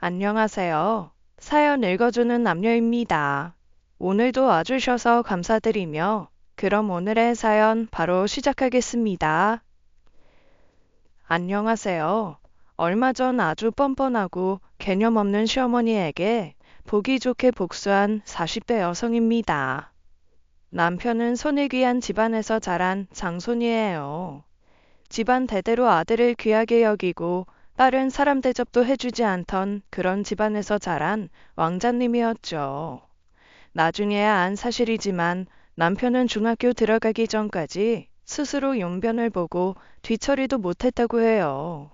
안녕하세요. 사연 읽어주는 남녀입니다. 오늘도 와주셔서 감사드리며, 그럼 오늘의 사연 바로 시작하겠습니다. 안녕하세요. 얼마 전 아주 뻔뻔하고 개념 없는 시어머니에게 보기 좋게 복수한 40대 여성입니다. 남편은 손이 귀한 집안에서 자란 장손이에요. 집안 대대로 아들을 귀하게 여기고 딸은 사람 대접도 해주지 않던 그런 집안에서 자란 왕자님이었죠. 나중에야 안 사실이지만 남편은 중학교 들어가기 전까지 스스로 용변을 보고 뒤처리도 못했다고 해요.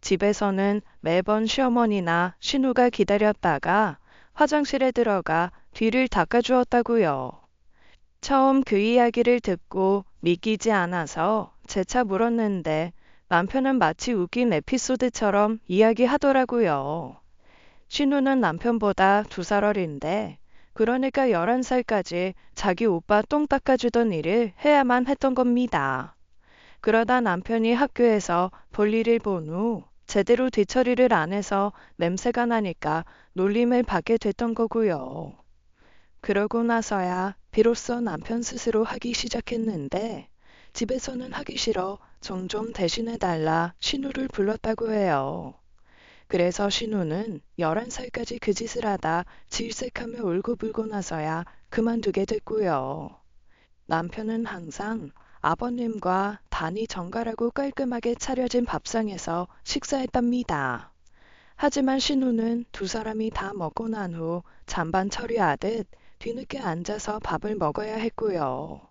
집에서는 매번 시어머니나 신우가 기다렸다가 화장실에 들어가 뒤를 닦아주었다고요. 처음 그 이야기를 듣고 믿기지 않아서 재차 물었는데 남편은 마치 웃긴 에피소드처럼 이야기하더라고요. 신우는 남편보다 2살 어린데 그러니까 11살까지 자기 오빠 똥 닦아주던 일을 해야만 했던 겁니다. 그러다 남편이 학교에서 볼일을 본 후 제대로 뒤처리를 안 해서 냄새가 나니까 놀림을 받게 됐던 거고요. 그러고 나서야 비로소 남편 스스로 하기 시작했는데 집에서는 하기 싫어 정 좀 대신해달라 신우를 불렀다고 해요. 그래서 신우는 11살까지 그 짓을 하다 질색하며 울고불고 나서야 그만두게 됐고요. 남편은 항상 아버님과 단이 정갈하고 깔끔하게 차려진 밥상에서 식사했답니다. 하지만 신우는 2사람이 다 먹고 난 후 잔반 처리하듯 뒤늦게 앉아서 밥을 먹어야 했고요.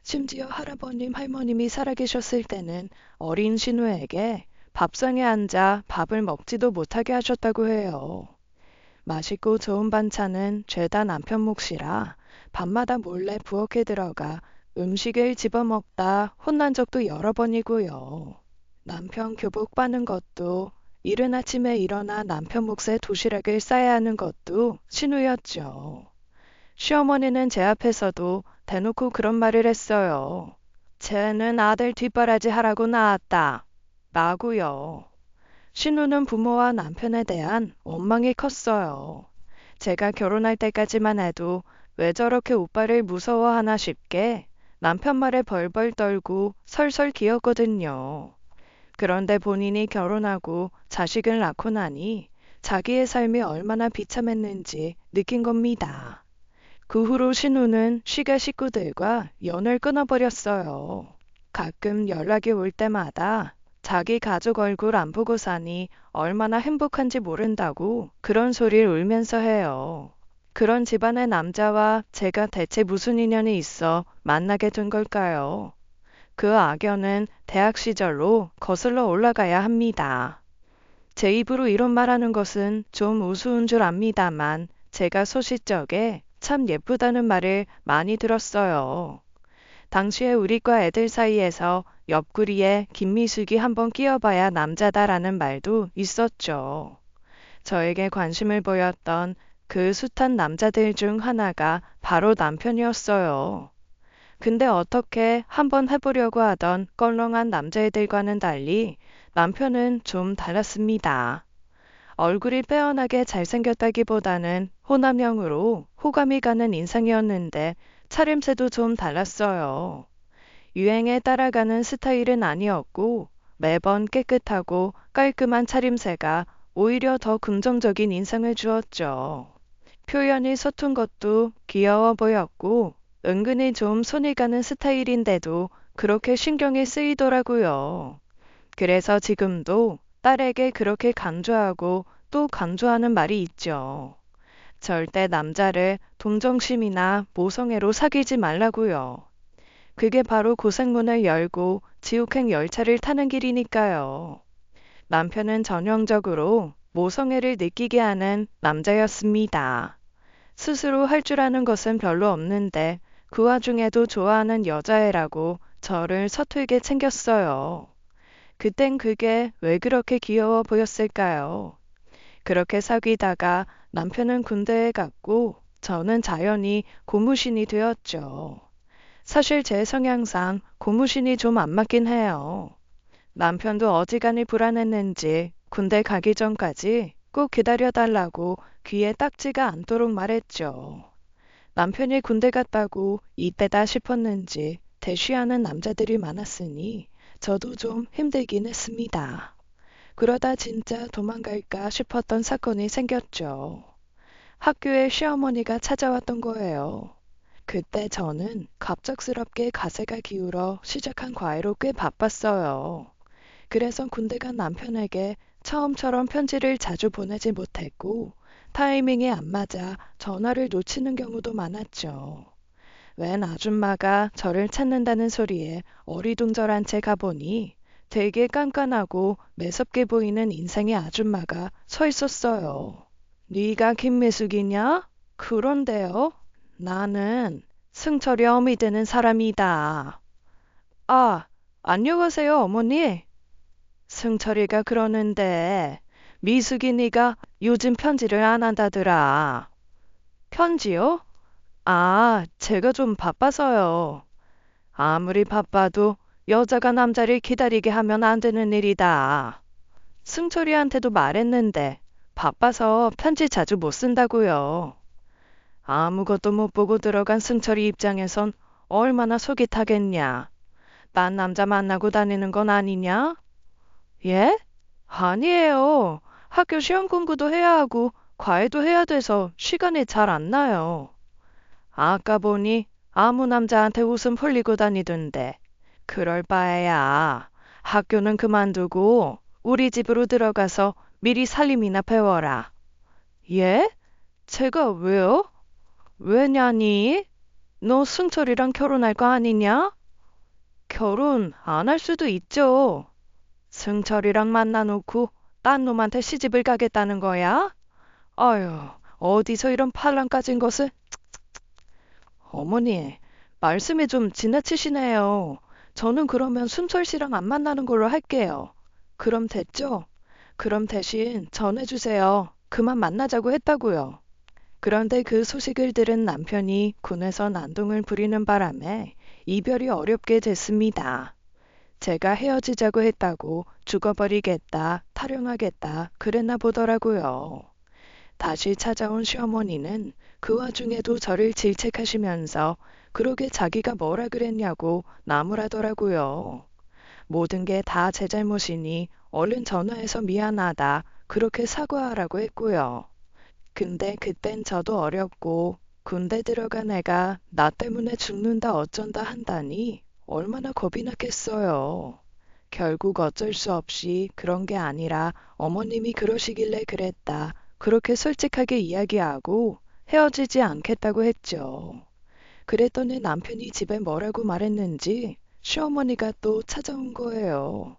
심지어 할아버님, 할머님이 살아계셨을 때는 어린 신우에게 밥상에 앉아 밥을 먹지도 못하게 하셨다고 해요. 맛있고 좋은 반찬은 죄다 남편 몫이라 밤마다 몰래 부엌에 들어가 음식을 집어먹다 혼난 적도 여러 번이고요. 남편 교복 빠는 것도 이른 아침에 일어나 남편 몫에 도시락을 싸야 하는 것도 신우였죠. 시어머니는 제 앞에서도 대놓고 그런 말을 했어요. 쟤는 아들 뒷바라지 하라고 낳았다. 라고요. 신우는 부모와 남편에 대한 원망이 컸어요. 제가 결혼할 때까지만 해도 왜 저렇게 오빠를 무서워하나 싶게 남편 말에 벌벌 떨고 설설 기었거든요. 그런데 본인이 결혼하고 자식을 낳고 나니 자기의 삶이 얼마나 비참했는지 느낀 겁니다. 그 후로 신우는 시가 식구들과 연을 끊어버렸어요. 가끔 연락이 올 때마다 자기 가족 얼굴 안 보고 사니 얼마나 행복한지 모른다고 그런 소리를 울면서 해요. 그런 집안의 남자와 제가 대체 무슨 인연이 있어 만나게 된 걸까요? 그 악연은 대학 시절로 거슬러 올라가야 합니다. 제 입으로 이런 말하는 것은 좀 우스운 줄 압니다만 제가 소시적에 참 예쁘다는 말을 많이 들었어요. 당시에 우리과 애들 사이에서 옆구리에 김미숙이 한번 끼어봐야 남자다라는 말도 있었죠. 저에게 관심을 보였던 그 숱한 남자들 중 하나가 바로 남편이었어요. 근데 어떻게 한번 해보려고 하던 껄렁한 남자애들과는 달리 남편은 좀 달랐습니다. 얼굴이 빼어나게 잘생겼다기보다는 호남형으로 호감이 가는 인상이었는데 차림새도 좀 달랐어요. 유행에 따라가는 스타일은 아니었고 매번 깨끗하고 깔끔한 차림새가 오히려 더 긍정적인 인상을 주었죠. 표현이 서툰 것도 귀여워 보였고 은근히 좀 손이 가는 스타일인데도 그렇게 신경이 쓰이더라고요. 그래서 지금도 딸에게 그렇게 강조하고 또 강조하는 말이 있죠. 절대 남자를 동정심이나 모성애로 사귀지 말라고요. 그게 바로 고생문을 열고 지옥행 열차를 타는 길이니까요. 남편은 전형적으로 모성애를 느끼게 하는 남자였습니다. 스스로 할 줄 아는 것은 별로 없는데 그 와중에도 좋아하는 여자애라고 저를 서툴게 챙겼어요. 그땐 그게 왜 그렇게 귀여워 보였을까요? 그렇게 사귀다가 남편은 군대에 갔고 저는 자연히 고무신이 되었죠. 사실 제 성향상 고무신이 좀 안 맞긴 해요. 남편도 어지간히 불안했는지 군대 가기 전까지 꼭 기다려달라고 귀에 딱지가 않도록 말했죠. 남편이 군대 갔다고 이때다 싶었는지 대쉬하는 남자들이 많았으니 저도 좀 힘들긴 했습니다. 그러다 진짜 도망갈까 싶었던 사건이 생겼죠. 학교에 시어머니가 찾아왔던 거예요. 그때 저는 갑작스럽게 가세가 기울어 시작한 과외로 꽤 바빴어요. 그래서 군대 간 남편에게 처음처럼 편지를 자주 보내지 못했고 타이밍이 안 맞아 전화를 놓치는 경우도 많았죠. 웬 아줌마가 저를 찾는다는 소리에 어리둥절한 채 가보니 되게 깐깐하고 매섭게 보이는 인생의 아줌마가 서 있었어요. 네가 김미숙이냐? 그런데요. 나는 승철이 어미 되는 사람이다. 아, 안녕하세요, 어머니. 승철이가 그러는데 미숙이 네가 요즘 편지를 안 한다더라. 편지요? 아, 제가 좀 바빠서요. 아무리 바빠도 여자가 남자를 기다리게 하면 안 되는 일이다. 승철이한테도 말했는데 바빠서 편지 자주 못 쓴다고요. 아무것도 못 보고 들어간 승철이 입장에선 얼마나 속이 타겠냐. 딴 남자 만나고 다니는 건 아니냐? 예? 아니에요. 학교 시험 공부도 해야 하고 과외도 해야 돼서 시간이 잘 안 나요. 아까 보니 아무 남자한테 웃음 흘리고 다니던데. 그럴 바에야 학교는 그만두고 우리 집으로 들어가서 미리 살림이나 배워라. 예? 제가 왜요? 왜냐니? 너 승철이랑 결혼할 거 아니냐? 결혼 안 할 수도 있죠. 승철이랑 만나놓고 딴 놈한테 시집을 가겠다는 거야? 아유, 어디서 이런 팔랑 까진 것을? 어머니, 말씀이 좀 지나치시네요. 저는 그러면 순철 씨랑 안 만나는 걸로 할게요. 그럼 됐죠? 그럼 대신 전해주세요. 그만 만나자고 했다고요. 그런데 그 소식을 들은 남편이 군에서 난동을 부리는 바람에 이별이 어렵게 됐습니다. 제가 헤어지자고 했다고 죽어버리겠다, 타령하겠다, 그랬나 보더라고요. 다시 찾아온 시어머니는 그 와중에도 저를 질책하시면서 그러게 자기가 뭐라 그랬냐고 나무라더라고요. 모든 게 다 제 잘못이니 얼른 전화해서 미안하다, 그렇게 사과하라고 했고요. 근데 그땐 저도 어렸고 군대 들어간 애가 나 때문에 죽는다 어쩐다 한다니 얼마나 겁이 났겠어요. 결국 어쩔 수 없이 그런 게 아니라 어머님이 그러시길래 그랬다. 그렇게 솔직하게 이야기하고 헤어지지 않겠다고 했죠. 그랬더니 남편이 집에 뭐라고 말했는지 시어머니가 또 찾아온 거예요.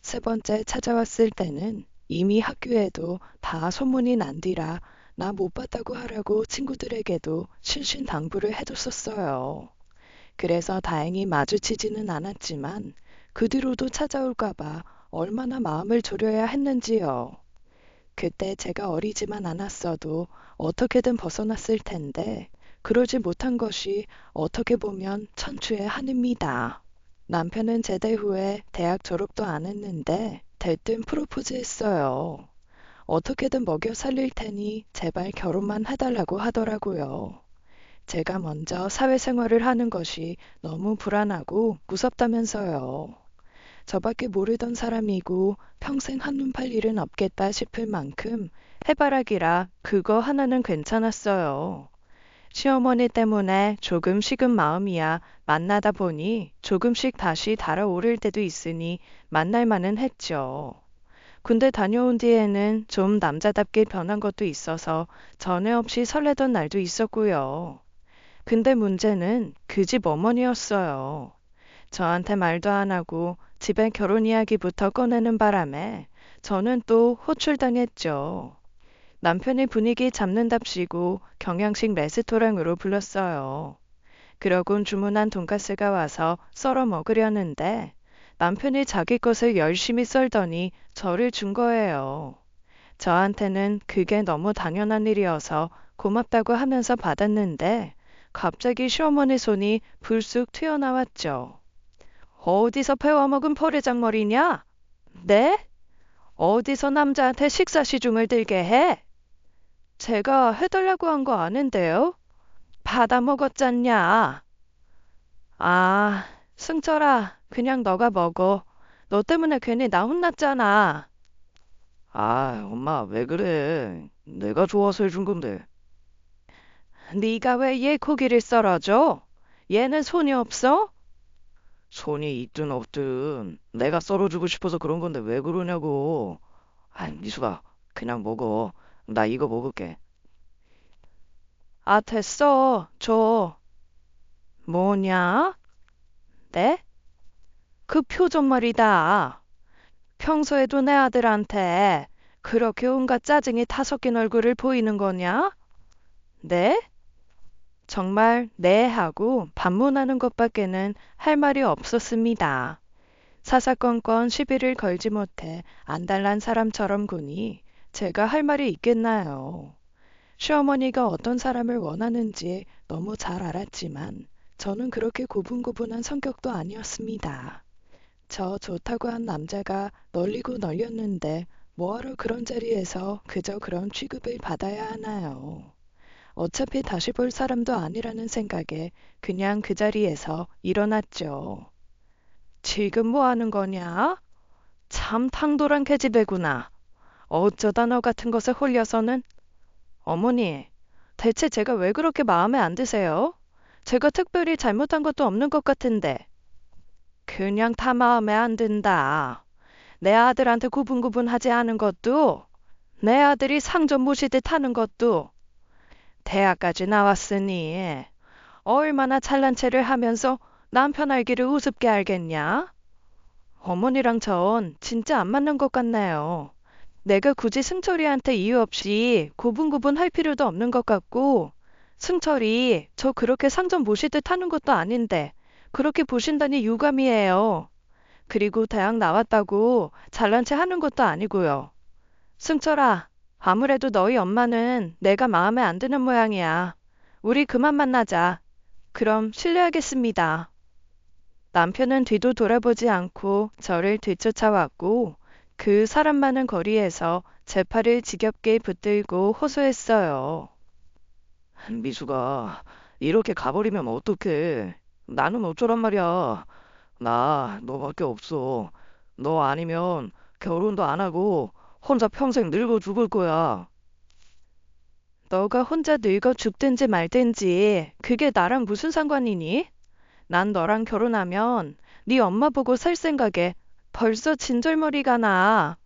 세 번째 찾아왔을 때는 이미 학교에도 다 소문이 난 뒤라 나 못 봤다고 하라고 친구들에게도 신신당부를 해뒀었어요. 그래서 다행히 마주치지는 않았지만 그 뒤로도 찾아올까봐 얼마나 마음을 졸여야 했는지요. 그때 제가 어리지만 않았어도 어떻게든 벗어났을 텐데 그러지 못한 것이 어떻게 보면 천추의 한입니다. 남편은 제대 후에 대학 졸업도 안 했는데 대뜸 프로포즈 했어요. 어떻게든 먹여 살릴 테니 제발 결혼만 해달라고 하더라고요. 제가 먼저 사회생활을 하는 것이 너무 불안하고 무섭다면서요. 저밖에 모르던 사람이고 평생 한눈 팔 일은 없겠다 싶을 만큼 해바라기라 그거 하나는 괜찮았어요. 시어머니 때문에 조금 식은 마음이야 만나다 보니 조금씩 다시 달아오를 때도 있으니 만날 만은 했죠. 군대 다녀온 뒤에는 좀 남자답게 변한 것도 있어서 전에 없이 설레던 날도 있었고요. 근데 문제는 그 집 어머니였어요. 저한테 말도 안 하고 집에 결혼 이야기부터 꺼내는 바람에 저는 또 호출당했죠. 남편이 분위기 잡는답시고 경양식 레스토랑으로 불렀어요. 그러곤 주문한 돈가스가 와서 썰어 먹으려는데 남편이 자기 것을 열심히 썰더니 저를 준 거예요. 저한테는 그게 너무 당연한 일이어서 고맙다고 하면서 받았는데 갑자기 시어머니 손이 불쑥 튀어나왔죠. 어디서 배워먹은 포레장머리냐? 네? 어디서 남자한테 식사 시중을 들게 해? 제가 해달라고 한 거 아는데요? 받아 먹었잖냐? 아, 승철아, 그냥 너가 먹어. 너 때문에 괜히 나 혼났잖아. 아, 엄마, 왜 그래? 내가 좋아서 해준 건데. 네가 왜 얘 고기를 썰어줘? 얘는 손이 없어? 손이 있든 없든 내가 썰어주고 싶어서 그런 건데 왜 그러냐고. 아, 미수가, 그냥 먹어. 나 이거 먹을게. 아, 됐어. 줘. 뭐냐? 네? 그 표정 말이다. 평소에도 내 아들한테 그렇게 온갖 짜증이 타섞인 얼굴을 보이는 거냐? 네? 정말 네 하고 반문하는 것밖에는 할 말이 없었습니다. 사사건건 시비를 걸지 못해 안달난 사람처럼 구니 제가 할 말이 있겠나요? 시어머니가 어떤 사람을 원하는지 너무 잘 알았지만 저는 그렇게 고분고분한 성격도 아니었습니다. 저 좋다고 한 남자가 널리고 널렸는데 뭐하러 그런 자리에서 그저 그런 취급을 받아야 하나요? 어차피 다시 볼 사람도 아니라는 생각에 그냥 그 자리에서 일어났죠. 지금 뭐 하는 거냐? 참 탕돌한 계집애구나. 어쩌다 너 같은 것에 홀려서는. 어머니, 대체 제가 왜 그렇게 마음에 안 드세요? 제가 특별히 잘못한 것도 없는 것 같은데. 그냥 다 마음에 안 든다. 내 아들한테 구분구분하지 않은 것도, 내 아들이 상점 모시듯 하는 것도, 대학까지 나왔으니 얼마나 잘난 체를 하면서 남편 알기를 우습게 알겠냐? 어머니랑 전 진짜 안 맞는 것 같네요. 내가 굳이 승철이한테 이유 없이 고분고분 할 필요도 없는 것 같고, 승철이 저 그렇게 상점 모시듯 하는 것도 아닌데, 그렇게 보신다니 유감이에요. 그리고 대학 나왔다고 잘난 체 하는 것도 아니고요. 승철아, 아무래도 너희 엄마는 내가 마음에 안 드는 모양이야. 우리 그만 만나자. 그럼 실례하겠습니다. 남편은 뒤도 돌아보지 않고 저를 뒤쫓아왔고 그 사람 많은 거리에서 제 팔을 지겹게 붙들고 호소했어요. 미수가 이렇게 가버리면 어떡해. 나는 어쩌란 말이야. 나 너밖에 없어. 너 아니면 결혼도 안 하고 혼자 평생 늙어 죽을 거야. 너가 혼자 늙어 죽든지 말든지 그게 나랑 무슨 상관이니? 난 너랑 결혼하면 네 엄마 보고 살 생각에 벌써 진절머리가 나.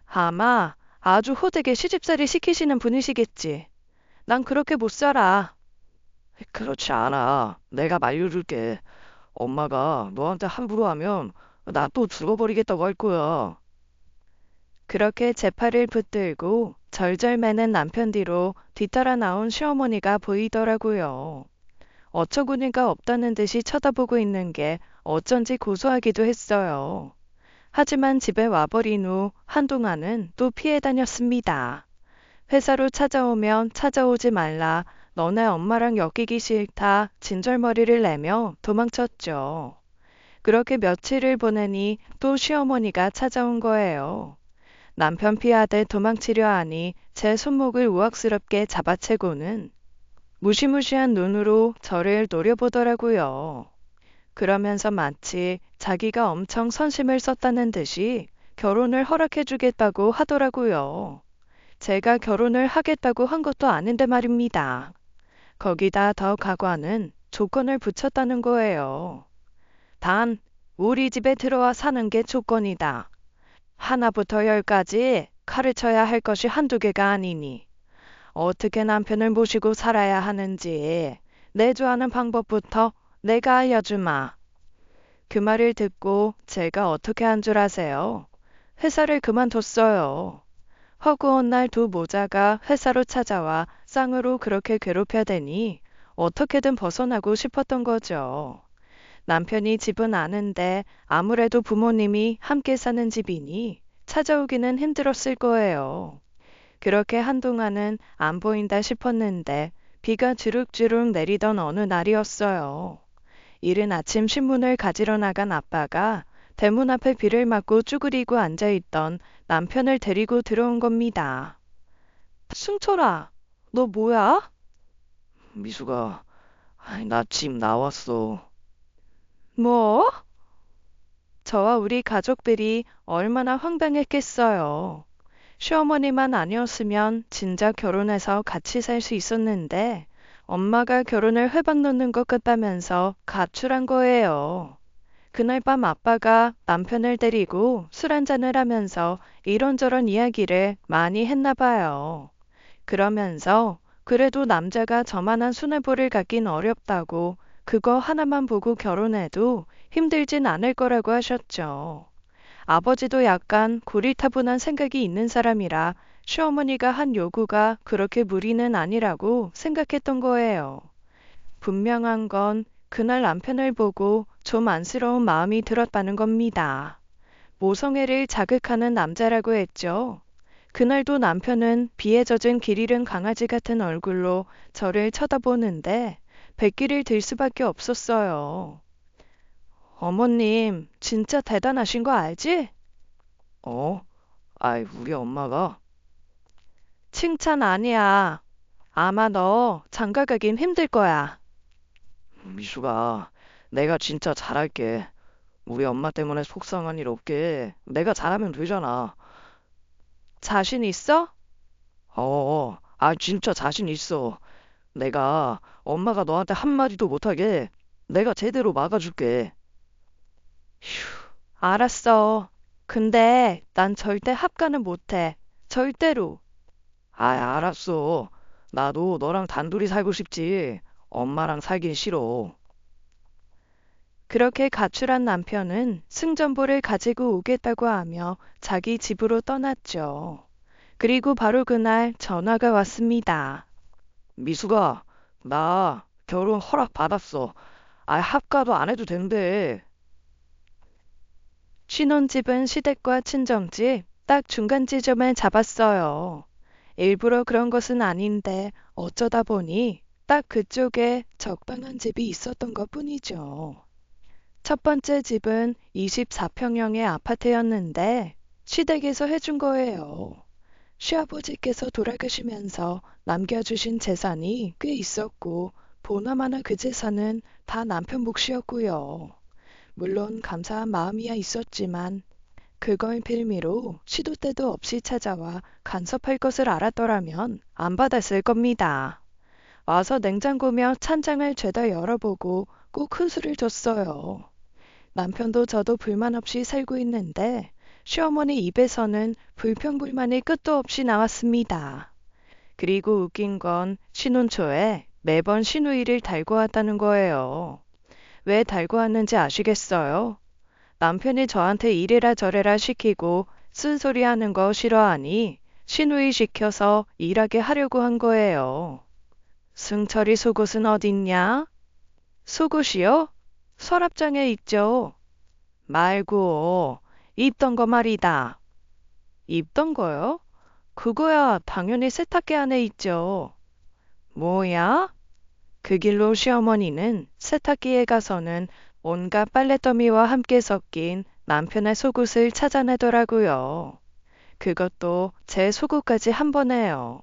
아마 아주 호되게 시집살이 시키시는 분이시겠지. 난 그렇게 못 살아. 그렇지 않아. 내가 말려줄게. 엄마가 너한테 함부로 하면 나 또 죽어버리겠다고 할 거야. 그렇게 제 팔을 붙들고 절절 매는 남편 뒤로 뒤따라 나온 시어머니가 보이더라고요. 어처구니가 없다는 듯이 쳐다보고 있는 게 어쩐지 고소하기도 했어요. 하지만 집에 와버린 후 한동안은 또 피해 다녔습니다. 회사로 찾아오면 찾아오지 말라, 너네 엄마랑 엮이기 싫다, 진절머리를 내며 도망쳤죠. 그렇게 며칠을 보내니 또 시어머니가 찾아온 거예요. 남편 피하듯 도망치려 하니 제 손목을 우악스럽게 잡아채고는 무시무시한 눈으로 저를 노려보더라고요. 그러면서 마치 자기가 엄청 선심을 썼다는 듯이 결혼을 허락해주겠다고 하더라고요. 제가 결혼을 하겠다고 한 것도 아닌데 말입니다. 거기다 더 가관은 조건을 붙였다는 거예요. 단, 우리 집에 들어와 사는 게 조건이다. 하나부터 열까지 가르쳐야 할 것이 한두 개가 아니니. 어떻게 남편을 모시고 살아야 하는지 내조하는 방법부터 내가 알려주마. 그 말을 듣고 제가 어떻게 한 줄 아세요? 회사를 그만뒀어요. 허구한 날 두 모자가 회사로 찾아와 쌍으로 그렇게 괴롭혀대니 어떻게든 벗어나고 싶었던 거죠. 남편이 집은 아는데 아무래도 부모님이 함께 사는 집이니 찾아오기는 힘들었을 거예요. 그렇게 한동안은 안 보인다 싶었는데 비가 주룩주룩 내리던 어느 날이었어요. 이른 아침 신문을 가지러 나간 아빠가 대문 앞에 비를 맞고 쭈그리고 앉아있던 남편을 데리고 들어온 겁니다. 승철아, 너 뭐야? 미수가, 나 집 나왔어. 뭐? 저와 우리 가족들이 얼마나 황당했겠어요. 시어머니만 아니었으면 진작 결혼해서 같이 살 수 있었는데 엄마가 결혼을 회방 놓는 것 같다면서 가출한 거예요. 그날 밤 아빠가 남편을 데리고 술 한잔을 하면서 이런저런 이야기를 많이 했나 봐요. 그러면서 그래도 남자가 저만한 수뇌부를 갖긴 어렵다고 그거 하나만 보고 결혼해도 힘들진 않을 거라고 하셨죠. 아버지도 약간 고리타분한 생각이 있는 사람이라 시어머니가 한 요구가 그렇게 무리는 아니라고 생각했던 거예요. 분명한 건 그날 남편을 보고 좀 안쓰러운 마음이 들었다는 겁니다. 모성애를 자극하는 남자라고 했죠. 그날도 남편은 비에 젖은 길 잃은 강아지 같은 얼굴로 저를 쳐다보는데 백기를 들 수밖에 없었어요. 어머님, 진짜 대단하신 거 알지? 어? 우리 엄마가? 칭찬 아니야. 아마 너 장가 가긴 힘들 거야. 미수가, 내가 진짜 잘할게. 우리 엄마 때문에 속상한 일 없게 내가 잘하면 되잖아. 자신 있어? 진짜 자신 있어. 내가 엄마가 너한테 한마디도 못하게 내가 제대로 막아줄게. 알았어. 근데 난 절대 합가는 못해. 절대로. 알았어. 나도 너랑 단둘이 살고 싶지. 엄마랑 살긴 싫어. 그렇게 가출한 남편은 승전보를 가지고 오겠다고 하며 자기 집으로 떠났죠. 그리고 바로 그날 전화가 왔습니다. 미수가, 나 결혼 허락 받았어. 합가도 안 해도 된대. 신혼집은 시댁과 친정집 딱 중간 지점을 잡았어요. 일부러 그런 것은 아닌데 어쩌다 보니 딱 그쪽에 적당한 집이 있었던 것 뿐이죠. 첫 번째 집은 24평형의 아파트였는데 시댁에서 해준 거예요. 시아버지께서 돌아가시면서 남겨주신 재산이 꽤 있었고 보나마나 그 재산은 다 남편 몫이었고요. 물론 감사한 마음이야 있었지만 그걸 빌미로 시도 때도 없이 찾아와 간섭할 것을 알았더라면 안 받았을 겁니다. 와서 냉장고며 찬장을 죄다 열어보고 꼭 훈수를 줬어요. 남편도 저도 불만 없이 살고 있는데 시어머니 입에서는 불평불만이 끝도 없이 나왔습니다. 그리고 웃긴 건 신혼 초에 매번 시누이를 달고 왔다는 거예요. 왜 달고 왔는지 아시겠어요? 남편이 저한테 이래라 저래라 시키고 쓴소리 하는 거 싫어하니 시누이 시켜서 일하게 하려고 한 거예요. 승철이 속옷은 어딨냐? 속옷이요? 서랍장에 있죠. 말고 입던 거 말이다. 입던 거요? 그거야 당연히 세탁기 안에 있죠. 뭐야? 그 길로 시어머니는 세탁기에 가서는 온갖 빨랫더미와 함께 섞인 남편의 속옷을 찾아내더라고요. 그것도 제 속옷까지 한 번에요.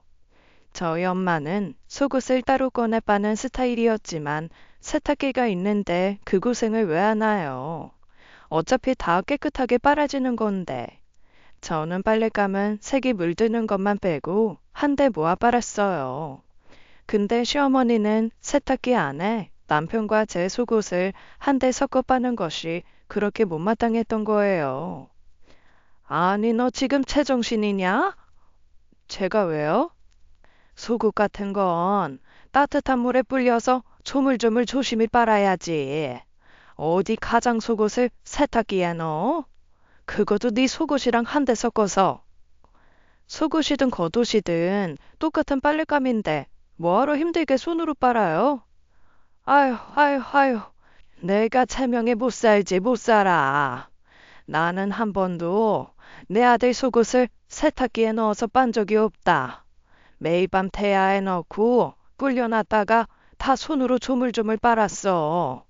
저희 엄마는 속옷을 따로 꺼내 빠는 스타일이었지만 세탁기가 있는데 그 고생을 왜 하나요? 어차피 다 깨끗하게 빨아지는 건데. 저는 빨랫감은 색이 물드는 것만 빼고 한 대 모아 빨았어요. 근데 시어머니는 세탁기 안에 남편과 제 속옷을 한 대 섞어 빠는 것이 그렇게 못마땅했던 거예요. 아니, 너 지금 제정신이냐? 제가 왜요? 속옷 같은 건 따뜻한 물에 불려서 조물조물 조심히 빨아야지. 어디 가장 속옷을 세탁기에 넣어? 그것도 네 속옷이랑 한 대 섞어서. 속옷이든 겉옷이든 똑같은 빨랫감인데 뭐하러 힘들게 손으로 빨아요? 아휴, 아휴, 아휴. 내가 체명에 못 살지 못 살아. 나는 한 번도 내 아들 속옷을 세탁기에 넣어서 빤 적이 없다. 매일 밤 태야에 넣고 불려놨다가 다 손으로 조물조물 빨았어.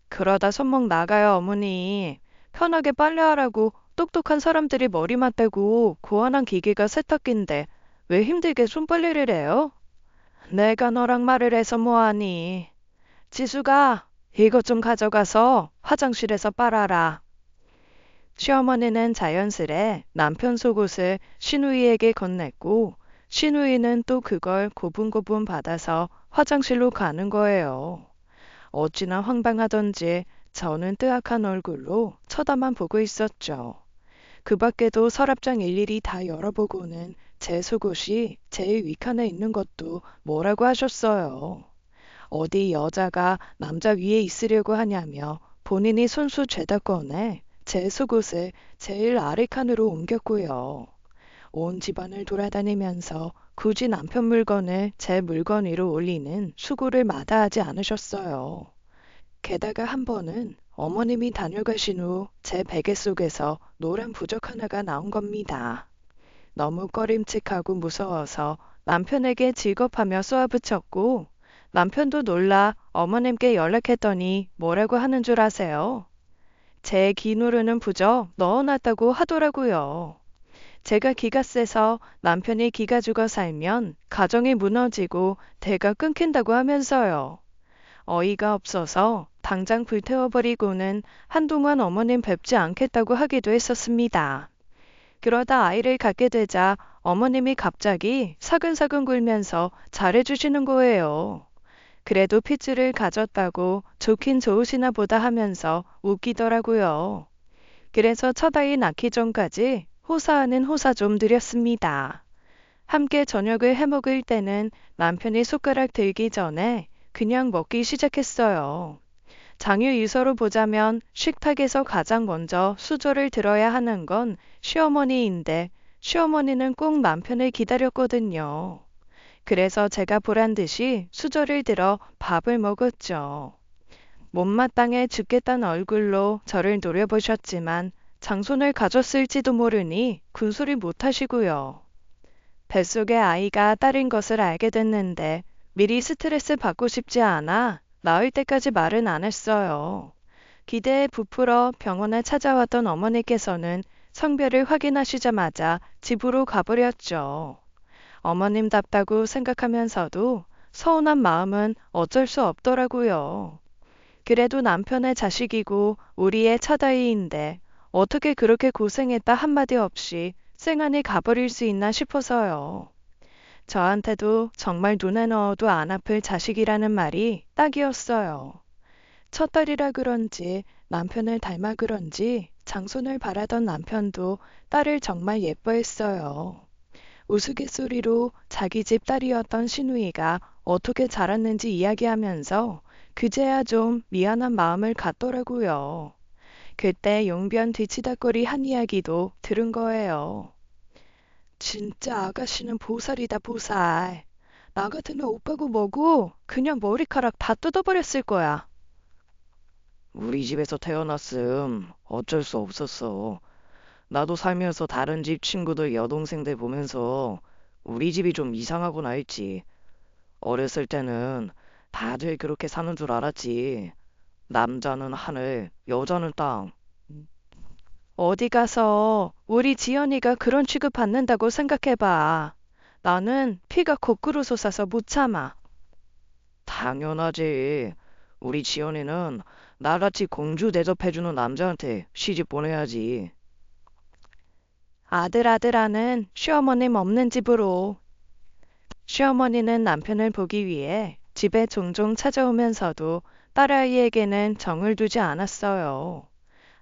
그러다 손목 나가요, 어머니. 편하게 빨래하라고 똑똑한 사람들이 머리 맞대고 고안한 기계가 세탁기인데 왜 힘들게 손빨래를 해요? 내가 너랑 말을 해서 뭐하니? 지수가 이것 좀 가져가서 화장실에서 빨아라. 시어머니는 자연스레 남편 속옷을 시누이에게 건넸고 시누이는 또 그걸 고분고분 받아서 화장실로 가는 거예요. 어찌나 황당하던지 저는 뜨악한 얼굴로 쳐다만 보고 있었죠. 그 밖에도 서랍장 일일이 다 열어보고는 제 속옷이 제일 윗칸에 있는 것도 뭐라고 하셨어요. 어디 여자가 남자 위에 있으려고 하냐며 본인이 손수 죄다 꺼내 제 속옷을 제일 아래 칸으로 옮겼고요. 온 집안을 돌아다니면서 굳이 남편 물건을 제 물건 위로 올리는 수고를 마다하지 않으셨어요. 게다가 한 번은 어머님이 다녀가신 후 제 베개 속에서 노란 부적 하나가 나온 겁니다. 너무 꺼림칙하고 무서워서 남편에게 질겁하며 쏘아붙였고 남편도 놀라 어머님께 연락했더니 뭐라고 하는 줄 아세요? 제 기 누르는 부적 넣어놨다고 하더라고요. 제가 기가 세서 남편이 기가 죽어 살면 가정이 무너지고 대가 끊긴다고 하면서요. 어이가 없어서 당장 불태워버리고는 한동안 어머님 뵙지 않겠다고 하기도 했었습니다. 그러다 아이를 갖게 되자 어머님이 갑자기 사근사근 굴면서 잘해주시는 거예요. 그래도 핏줄을 가졌다고 좋긴 좋으시나 보다 하면서 웃기더라고요. 그래서 첫 아이 낳기 전까지 호사 아닌 호사 좀 드렸습니다. 함께 저녁을 해먹을 때는 남편이 숟가락 들기 전에 그냥 먹기 시작했어요. 장유유서로 보자면 식탁에서 가장 먼저 수저를 들어야 하는 건 시어머니인데 시어머니는 꼭 남편을 기다렸거든요. 그래서 제가 보란 듯이 수저를 들어 밥을 먹었죠. 못마땅해 죽겠다는 얼굴로 저를 노려보셨지만 장손을 가졌을지도 모르니 군소리 못하시고요. 뱃속에 아이가 딸인 것을 알게 됐는데 미리 스트레스 받고 싶지 않아 나을 때까지 말은 안 했어요. 기대에 부풀어 병원에 찾아왔던 어머니께서는 성별을 확인하시자마자 집으로 가버렸죠. 어머님답다고 생각하면서도 서운한 마음은 어쩔 수 없더라고요. 그래도 남편의 자식이고 우리의 첫아이인데 어떻게 그렇게 고생했다 한마디 없이 쌩안이 가버릴 수 있나 싶어서요. 저한테도 정말 눈에 넣어도 안 아플 자식이라는 말이 딱이었어요. 첫딸이라 그런지 남편을 닮아 그런지 장손을 바라던 남편도 딸을 정말 예뻐했어요. 우스갯소리로 자기 집 딸이었던 시누이가 어떻게 자랐는지 이야기하면서 그제야 좀 미안한 마음을 갖더라고요. 그때 용변 뒤치다꺼리 한 이야기도 들은 거예요. 진짜 아가씨는 보살이다 보살. 나 같으면 오빠고 뭐고 그냥 머리카락 다 뜯어버렸을 거야. 우리 집에서 태어났음 어쩔 수 없었어. 나도 살면서 다른 집 친구들 여동생들 보면서 우리 집이 좀 이상하구나 했지. 어렸을 때는 다들 그렇게 사는 줄 알았지. 남자는 하늘, 여자는 땅. 어디 가서 우리 지연이가 그런 취급 받는다고 생각해봐. 나는 피가 거꾸로 솟아서 못 참아. 당연하지. 우리 지연이는 나같이 공주 대접해주는 남자한테 시집 보내야지. 아들아들아는 시어머님 없는 집으로. 시어머니는 남편을 보기 위해 집에 종종 찾아오면서도 딸아이에게는 정을 두지 않았어요.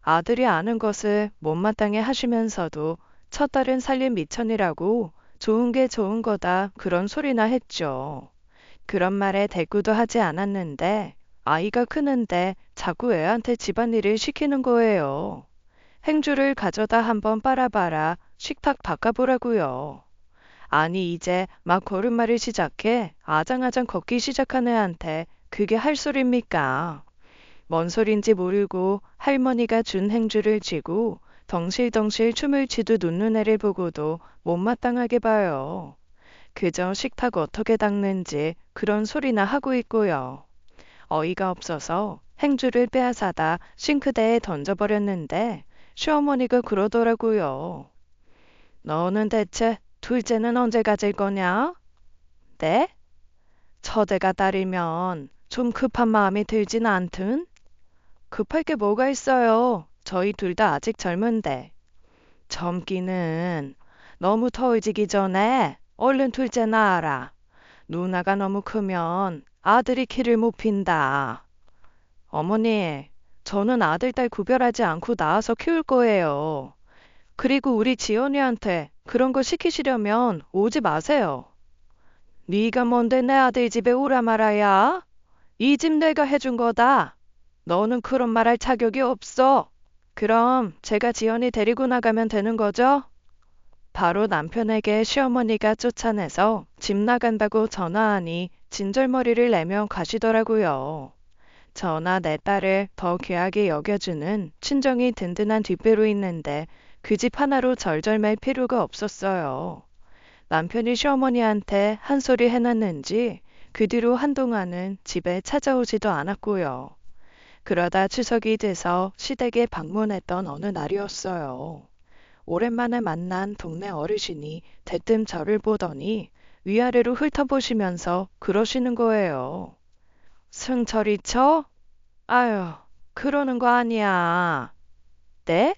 아들이 아는 것을 못마땅해 하시면서도 첫딸은 살림 미천이라고 좋은 게 좋은 거다 그런 소리나 했죠. 그런 말에 대꾸도 하지 않았는데 아이가 크는데 자꾸 애한테 집안일을 시키는 거예요. 행주를 가져다 한번 빨아봐라 식탁 바꿔보라고요. 아니 이제 막 걸음마를 시작해 아장아장 걷기 시작한 애한테 그게 할 소리입니까? 뭔 소린지 모르고 할머니가 준 행주를 쥐고 덩실덩실 춤을 추듯 웃는 애를 보고도 못마땅하게 봐요. 그저 식탁 어떻게 닦는지 그런 소리나 하고 있고요. 어이가 없어서 행주를 빼앗아다 싱크대에 던져버렸는데 시어머니가 그러더라고요. 너는 대체 둘째는 언제 가질 거냐? 네? 처제가 딸이면 좀 급한 마음이 들진 않든? 급할 게 뭐가 있어요. 저희 둘 다 아직 젊은데. 젊기는 너무 터지기 전에 얼른 둘째 낳아라. 누나가 너무 크면 아들이 키를 못 핀다. 어머니, 저는 아들, 딸 구별하지 않고 낳아서 키울 거예요. 그리고 우리 지연이한테 그런 거 시키시려면 오지 마세요. 네가 뭔데 내 아들 집에 오라 말아야? 이 집 내가 해준 거다. 너는 그런 말 할 자격이 없어. 그럼 제가 지연이 데리고 나가면 되는 거죠? 바로 남편에게 시어머니가 쫓아내서 집 나간다고 전화하니 진절머리를 내며 가시더라고요. 저나 내 딸을 더 귀하게 여겨주는 친정이 든든한 뒷배로 있는데 그 집 하나로 절절맬 필요가 없었어요. 남편이 시어머니한테 한 소리 해놨는지 그 뒤로 한동안은 집에 찾아오지도 않았고요. 그러다 추석이 돼서 시댁에 방문했던 어느 날이었어요. 오랜만에 만난 동네 어르신이 대뜸 저를 보더니 위아래로 훑어보시면서 그러시는 거예요. 승철이 쳐? 아유, 그러는 거 아니야. 네?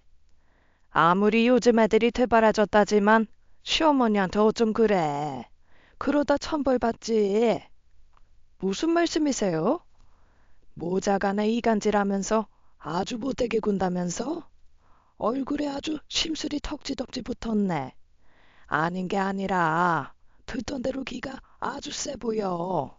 아무리 요즘 애들이 되바라졌다지만 시어머니한테 어쩜 그래. 그러다 천벌 받지. 무슨 말씀이세요? 모자간에 이간질하면서 아주 못되게 군다면서? 얼굴에 아주 심술이 턱지덕지 붙었네. 아닌 게 아니라 듣던 대로 기가 아주 세 보여.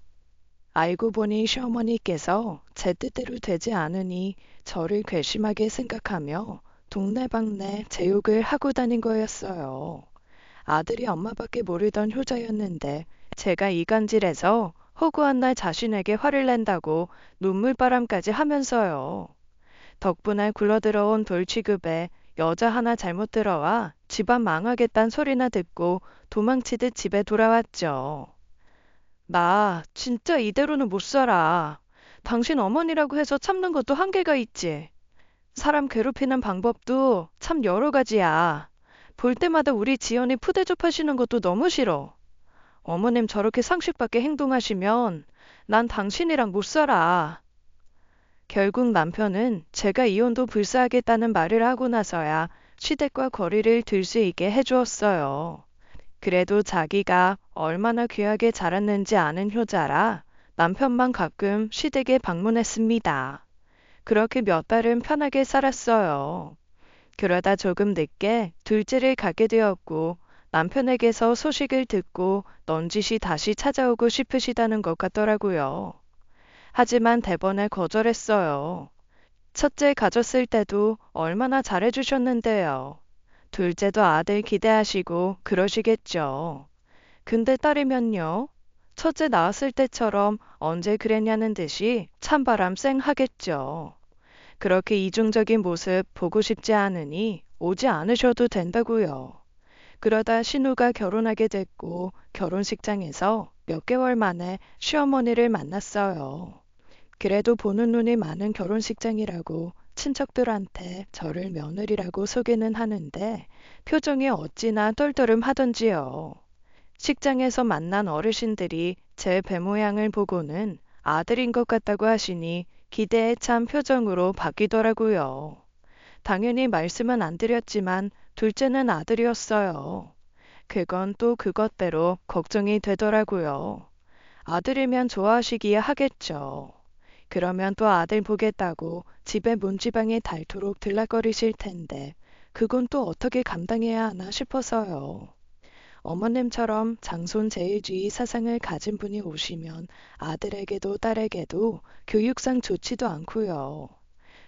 알고 보니 시어머니께서 제 뜻대로 되지 않으니 저를 괘씸하게 생각하며 동네방네 제 욕을 하고 다닌 거였어요. 아들이 엄마밖에 모르던 효자였는데 제가 이간질해서 허구한 날 자신에게 화를 낸다고 눈물바람까지 하면서요. 덕분에 굴러들어온 돌취급에 여자 하나 잘못 들어와 집안 망하겠단 소리나 듣고 도망치듯 집에 돌아왔죠. 나 진짜 이대로는 못 살아. 당신 어머니라고 해서 참는 것도 한계가 있지. 사람 괴롭히는 방법도 참 여러 가지야. 볼 때마다 우리 지연이 푸대접 하시는 것도 너무 싫어. 어머님 저렇게 상식밖에 행동하시면 난 당신이랑 못 살아. 결국 남편은 제가 이혼도 불사하겠다는 말을 하고 나서야 시댁과 거리를 들 수 있게 해주었어요. 그래도 자기가 얼마나 귀하게 자랐는지 아는 효자라 남편만 가끔 시댁에 방문했습니다. 그렇게 몇 달은 편하게 살았어요. 그러다 조금 늦게 둘째를 갖게 되었고 남편에게서 소식을 듣고 넌지시 다시 찾아오고 싶으시다는 것 같더라고요. 하지만 대번에 거절했어요. 첫째 가졌을 때도 얼마나 잘해주셨는데요. 둘째도 아들 기대하시고 그러시겠죠. 근데 딸이면요. 첫째 낳았을 때처럼 언제 그랬냐는 듯이 찬바람 쌩 하겠죠. 그렇게 이중적인 모습 보고 싶지 않으니 오지 않으셔도 된다고요. 그러다 신우가 결혼하게 됐고 결혼식장에서 몇 개월 만에 시어머니를 만났어요. 그래도 보는 눈이 많은 결혼식장이라고 친척들한테 저를 며느리라고 소개는 하는데 표정이 어찌나 떨떠름하던지요. 식장에서 만난 어르신들이 제 배 모양을 보고는 아들인 것 같다고 하시니 기대에 찬 표정으로 바뀌더라고요. 당연히 말씀은 안 드렸지만 둘째는 아들이었어요. 그건 또 그것대로 걱정이 되더라고요. 아들이면 좋아하시기에 하겠죠. 그러면 또 아들 보겠다고 집에 문지방에 닳도록 들락거리실 텐데 그건 또 어떻게 감당해야 하나 싶어서요. 어머님처럼 장손제일주의 사상을 가진 분이 오시면 아들에게도 딸에게도 교육상 좋지도 않고요.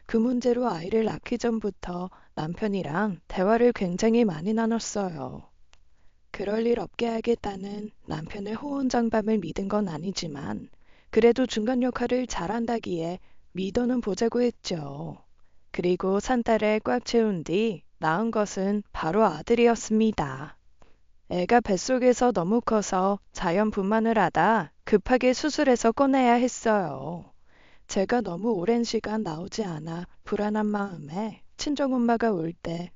그 문제로 아이를 낳기 전부터 남편이랑 대화를 굉장히 많이 나눴어요. 그럴 일 없게 하겠다는 남편의 호언장담을 믿은 건 아니지만 그래도 중간 역할을 잘한다기에 믿어는 보자고 했죠. 그리고 산딸을 꽉 채운 뒤 낳은 것은 바로 아들이었습니다. 애가 뱃속에서 너무 커서 자연 분만을 하다 급하게 수술해서 꺼내야 했어요. 제가 너무 오랜 시간 나오지 않아 불안한 마음에 친정엄마가 올 때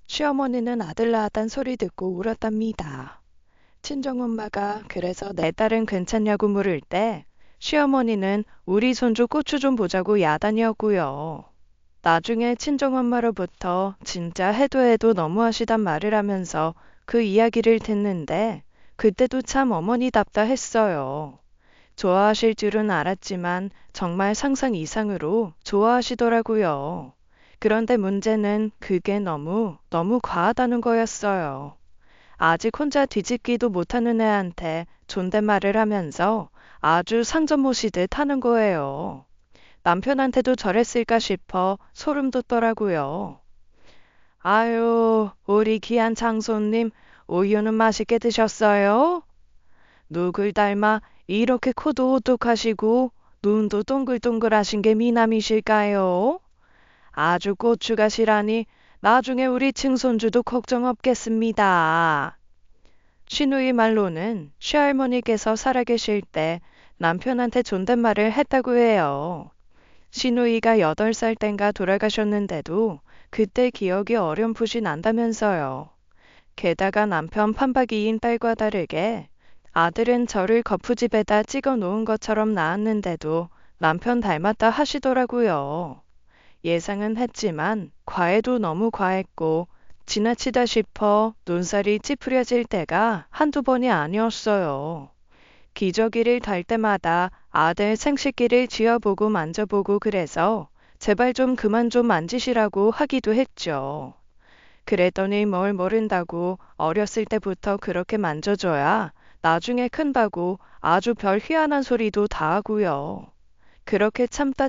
시어머니는 아들 낳았단 소리 듣고 울었답니다. 친정엄마가 그래서 내 딸은 괜찮냐고 물을 때 시어머니는 우리 손주 고추 좀 보자고 야단이었고요. 나중에 친정엄마로부터 진짜 해도 해도 너무하시단 말을 하면서 그 이야기를 듣는데 그때도 참 어머니답다 했어요. 좋아하실 줄은 알았지만 정말 상상 이상으로 좋아하시더라고요. 그런데 문제는 그게 너무 과하다는 거였어요. 아직 혼자 뒤집기도 못하는 애한테 존댓말을 하면서 아주 상점 모시듯 하는 거예요. 남편한테도 저랬을까 싶어 소름 돋더라고요. 아유, 우리 귀한 장손님, 우유는 맛있게 드셨어요? 누굴 닮아 이렇게 코도 오똑하시고 눈도 동글동글하신 게 미남이실까요? 아주 고추가 실하니 나중에 우리 증손주도 걱정 없겠습니다. 시누이 말로는 시할머니께서 살아계실 때 남편한테 존댓말을 했다고 해요. 시누이가 8살 땐가 돌아가셨는데도 그때 기억이 어렴풋이 난다면서요. 게다가 남편 판박이인 딸과 다르게 아들은 저를 거푸집에다 찍어 놓은 것처럼 낳았는데도 남편 닮았다 하시더라고요. 예상은 했지만 과해도 너무 과했고 지나치다 싶어 눈살이 찌푸려질 때가 한두 번이 아니었어요. 기저귀를 달 때마다 아들 생식기를 쥐어보고 만져보고 그래서 제발 좀 그만 좀 만지시라고 하기도 했죠. 그랬더니 뭘 모른다고 어렸을 때부터 그렇게 만져줘야 나중에 큰다고 아주 별 희한한 소리도 다 하고요. 그렇게 참다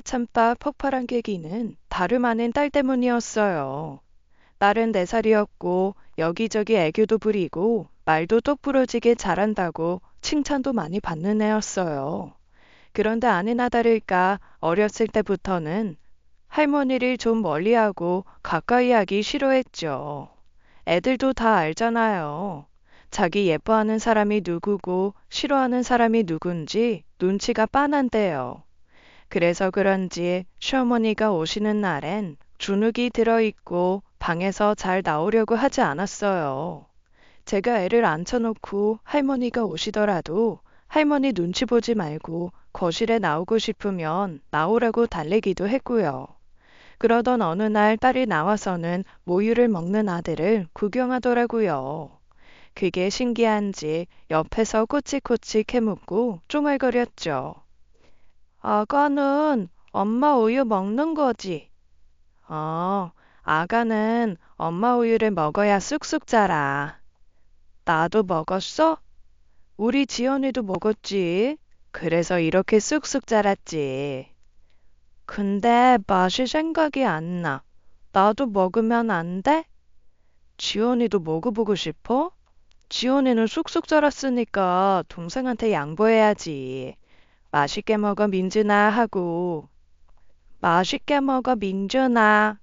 폭발한 계기는 다름 아닌 딸 때문이었어요. 딸은 4살이었고 여기저기 애교도 부리고 말도 똑부러지게 잘한다고 칭찬도 많이 받는 애였어요. 그런데 아니나 다를까 어렸을 때부터는 할머니를 좀 멀리하고 가까이 하기 싫어했죠. 애들도 다 알잖아요. 자기 예뻐하는 사람이 누구고 싫어하는 사람이 누군지 눈치가 빤한데요. 그래서 그런지 시어머니가 오시는 날엔 주눅이 들어있고 방에서 잘 나오려고 하지 않았어요. 제가 애를 앉혀놓고 할머니가 오시더라도 할머니 눈치 보지 말고 거실에 나오고 싶으면 나오라고 달래기도 했고요. 그러던 어느 날 딸이 나와서는 모유를 먹는 아들을 구경하더라고요. 그게 신기한지 옆에서 꼬치꼬치 캐묻고 쫑알거렸죠. 아가는 엄마 우유 먹는 거지? 아가는 엄마 우유를 먹어야 쑥쑥 자라. 나도 먹었어? 우리 지연이도 먹었지. 그래서 이렇게 쑥쑥 자랐지. 근데 맛이 생각이 안 나. 나도 먹으면 안 돼? 지연이도 먹어보고 싶어? 지연이는 쑥쑥 자랐으니까 동생한테 양보해야지. 맛있게 먹어 민준아 하고. 맛있게 먹어 민준아.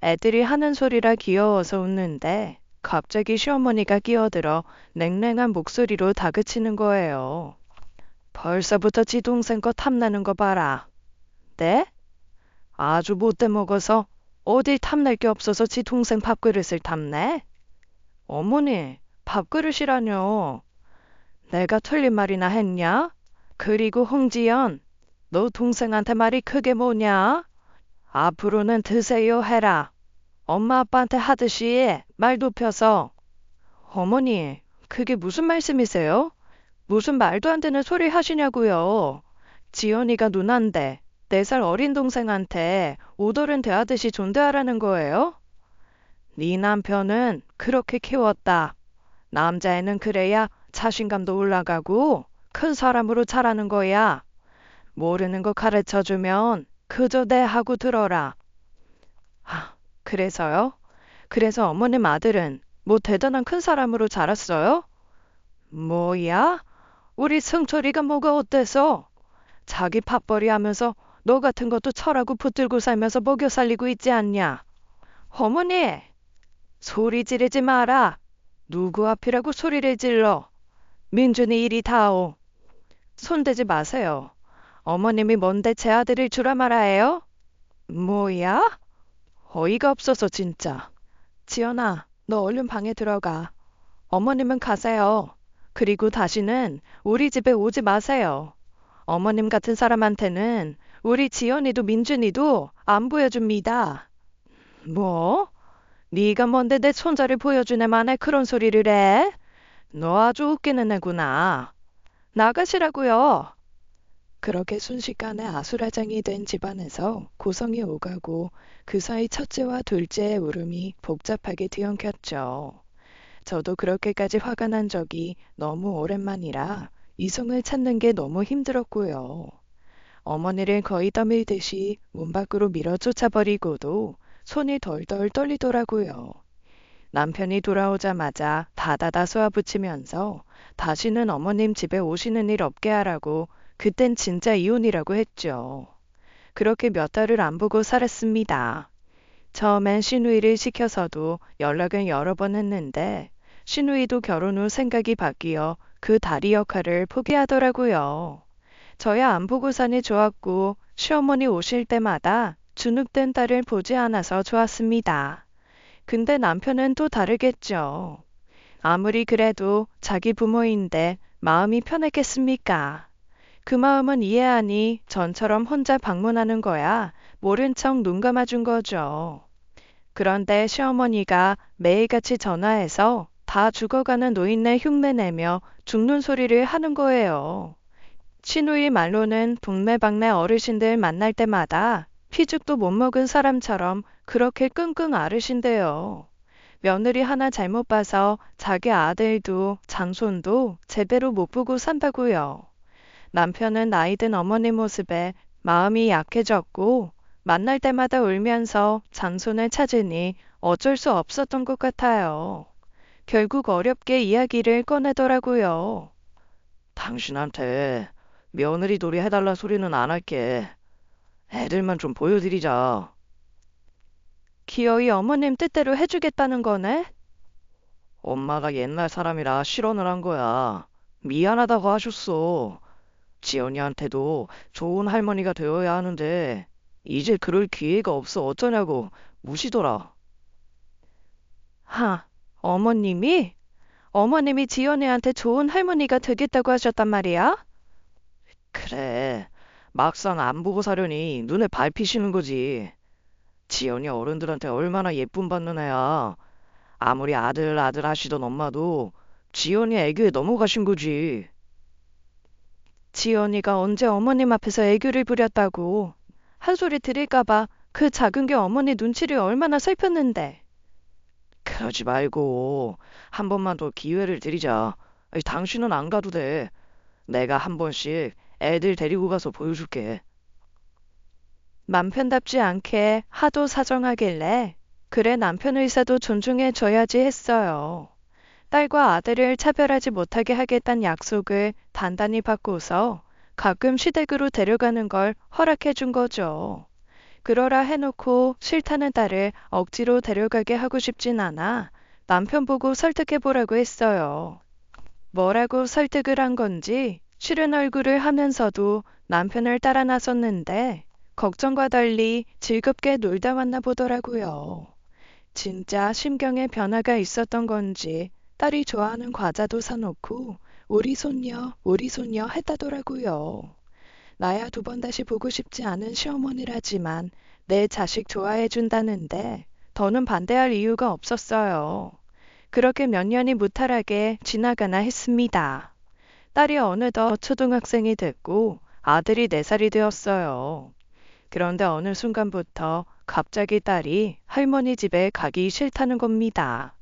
애들이 하는 소리라 귀여워서 웃는데 갑자기 시어머니가 끼어들어 냉랭한 목소리로 다그치는 거예요. 벌써부터 지 동생 거 탐나는 거 봐라. 네? 아주 못돼 먹어서 어딜 탐낼 게 없어서 지 동생 밥그릇을 탐내? 어머니, 밥그릇이라뇨. 내가 틀린 말이나 했냐? 그리고 홍지연, 너 동생한테 말이 크게 뭐냐? 앞으로는 드세요 해라. 엄마 아빠한테 하듯이 말 높여서. 어머니, 그게 무슨 말씀이세요? 무슨 말도 안 되는 소리 하시냐고요. 지연이가 누난데 4살 어린 동생한테 오돌은 대하듯이 존대하라는 거예요? 네 남편은 그렇게 키웠다. 남자애는 그래야 자신감도 올라가고 큰 사람으로 자라는 거야. 모르는 거 가르쳐주면 그저 네 하고 들어라. 그래서요? 그래서 어머님 아들은 뭐 대단한 큰 사람으로 자랐어요? 뭐야? 우리 승철이가 뭐가 어때서? 자기 밥벌이 하면서 너 같은 것도 철하고 붙들고 살면서 먹여 살리고 있지 않냐? 어머니! 소리 지르지 마라. 누구 앞이라고 소리를 질러. 민준이 이리 다오. 손대지 마세요. 어머님이 뭔데 제 아들을 주라 말아요? 뭐야? 어이가 없어서 진짜. 지연아, 너 얼른 방에 들어가. 어머님은 가세요. 그리고 다시는 우리 집에 오지 마세요. 어머님 같은 사람한테는 우리 지연이도 민준이도 안 보여줍니다. 뭐? 네가 뭔데 내 손자를 보여주네 만에 그런 소리를 해? 너 아주 웃기는 애구나. 나가시라고요. 그렇게 순식간에 아수라장이 된 집안에서 고성이 오가고 그 사이 첫째와 둘째의 울음이 복잡하게 뒤엉켰죠. 저도 그렇게까지 화가 난 적이 너무 오랜만이라 이성을 찾는 게 너무 힘들었고요. 어머니를 거의 떠밀듯이 문 밖으로 밀어 쫓아버리고도 손이 덜덜 떨리더라고요. 남편이 돌아오자마자 다다다 쏘아붙이면서 다시는 어머님 집에 오시는 일 없게 하라고 그땐 진짜 이혼이라고 했죠. 그렇게 몇 달을 안 보고 살았습니다. 처음엔 시누이를 시켜서도 연락은 여러 번 했는데 시누이도 결혼 후 생각이 바뀌어 그 다리 역할을 포기하더라고요. 저야 안 보고 사니 좋았고 시어머니 오실 때마다 주눅든 딸을 보지 않아서 좋았습니다. 근데 남편은 또 다르겠죠. 아무리 그래도 자기 부모인데 마음이 편했겠습니까? 그 마음은 이해하니 전처럼 혼자 방문하는 거야 모른 척 눈 감아준 거죠. 그런데 시어머니가 매일같이 전화해서 다 죽어가는 노인네 흉내내며 죽는 소리를 하는 거예요. 시누이 말로는 동네방네 어르신들 만날 때마다 피죽도 못 먹은 사람처럼 그렇게 끙끙 앓으신대요. 며느리 하나 잘못 봐서 자기 아들도 장손도 제대로 못 보고 산다고요. 남편은 나이든 어머니 모습에 마음이 약해졌고 만날 때마다 울면서 장손을 찾으니 어쩔 수 없었던 것 같아요. 결국 어렵게 이야기를 꺼내더라고요. 당신한테 며느리 놀이 해달라 소리는 안 할게. 애들만 좀 보여드리자. 기어이 어머님 뜻대로 해주겠다는 거네? 엄마가 옛날 사람이라 실언을 한 거야. 미안하다고 하셨어. 지연이한테도 좋은 할머니가 되어야 하는데 이제 그럴 기회가 없어 어쩌냐고 무시더라. 하, 어머님이? 어머님이 지연이한테 좋은 할머니가 되겠다고 하셨단 말이야? 그래. 막상 안 보고 사려니 눈에 밟히시는 거지. 지연이 어른들한테 얼마나 예쁨 받는 애야. 아무리 아들 아들 하시던 엄마도 지연이 애교에 넘어가신 거지. 지연이가 언제 어머님 앞에서 애교를 부렸다고. 한 소리 들을까봐 그 작은 게 어머니 눈치를 얼마나 살폈는데. 그러지 말고 한 번만 더 기회를 드리자. 아니, 당신은 안 가도 돼. 내가 한 번씩 애들 데리고 가서 보여줄게. 남편답지 않게 하도 사정하길래 그래 남편 의사도 존중해줘야지 했어요. 딸과 아들을 차별하지 못하게 하겠다는 약속을 단단히 받고서 가끔 시댁으로 데려가는 걸 허락해 준 거죠. 그러라 해놓고 싫다는 딸을 억지로 데려가게 하고 싶진 않아 남편 보고 설득해 보라고 했어요. 뭐라고 설득을 한 건지 싫은 얼굴을 하면서도 남편을 따라 나섰는데 걱정과 달리 즐겁게 놀다 왔나 보더라고요. 진짜 심경에 변화가 있었던 건지 딸이 좋아하는 과자도 사놓고 우리 손녀 했다더라고요. 나야 두 번 다시 보고 싶지 않은 시어머니라지만 내 자식 좋아해 준다는데 더는 반대할 이유가 없었어요. 그렇게 몇 년이 무탈하게 지나가나 했습니다. 딸이 어느덧 초등학생이 됐고 아들이 4살이 되었어요. 그런데 어느 순간부터 갑자기 딸이 할머니 집에 가기 싫다는 겁니다.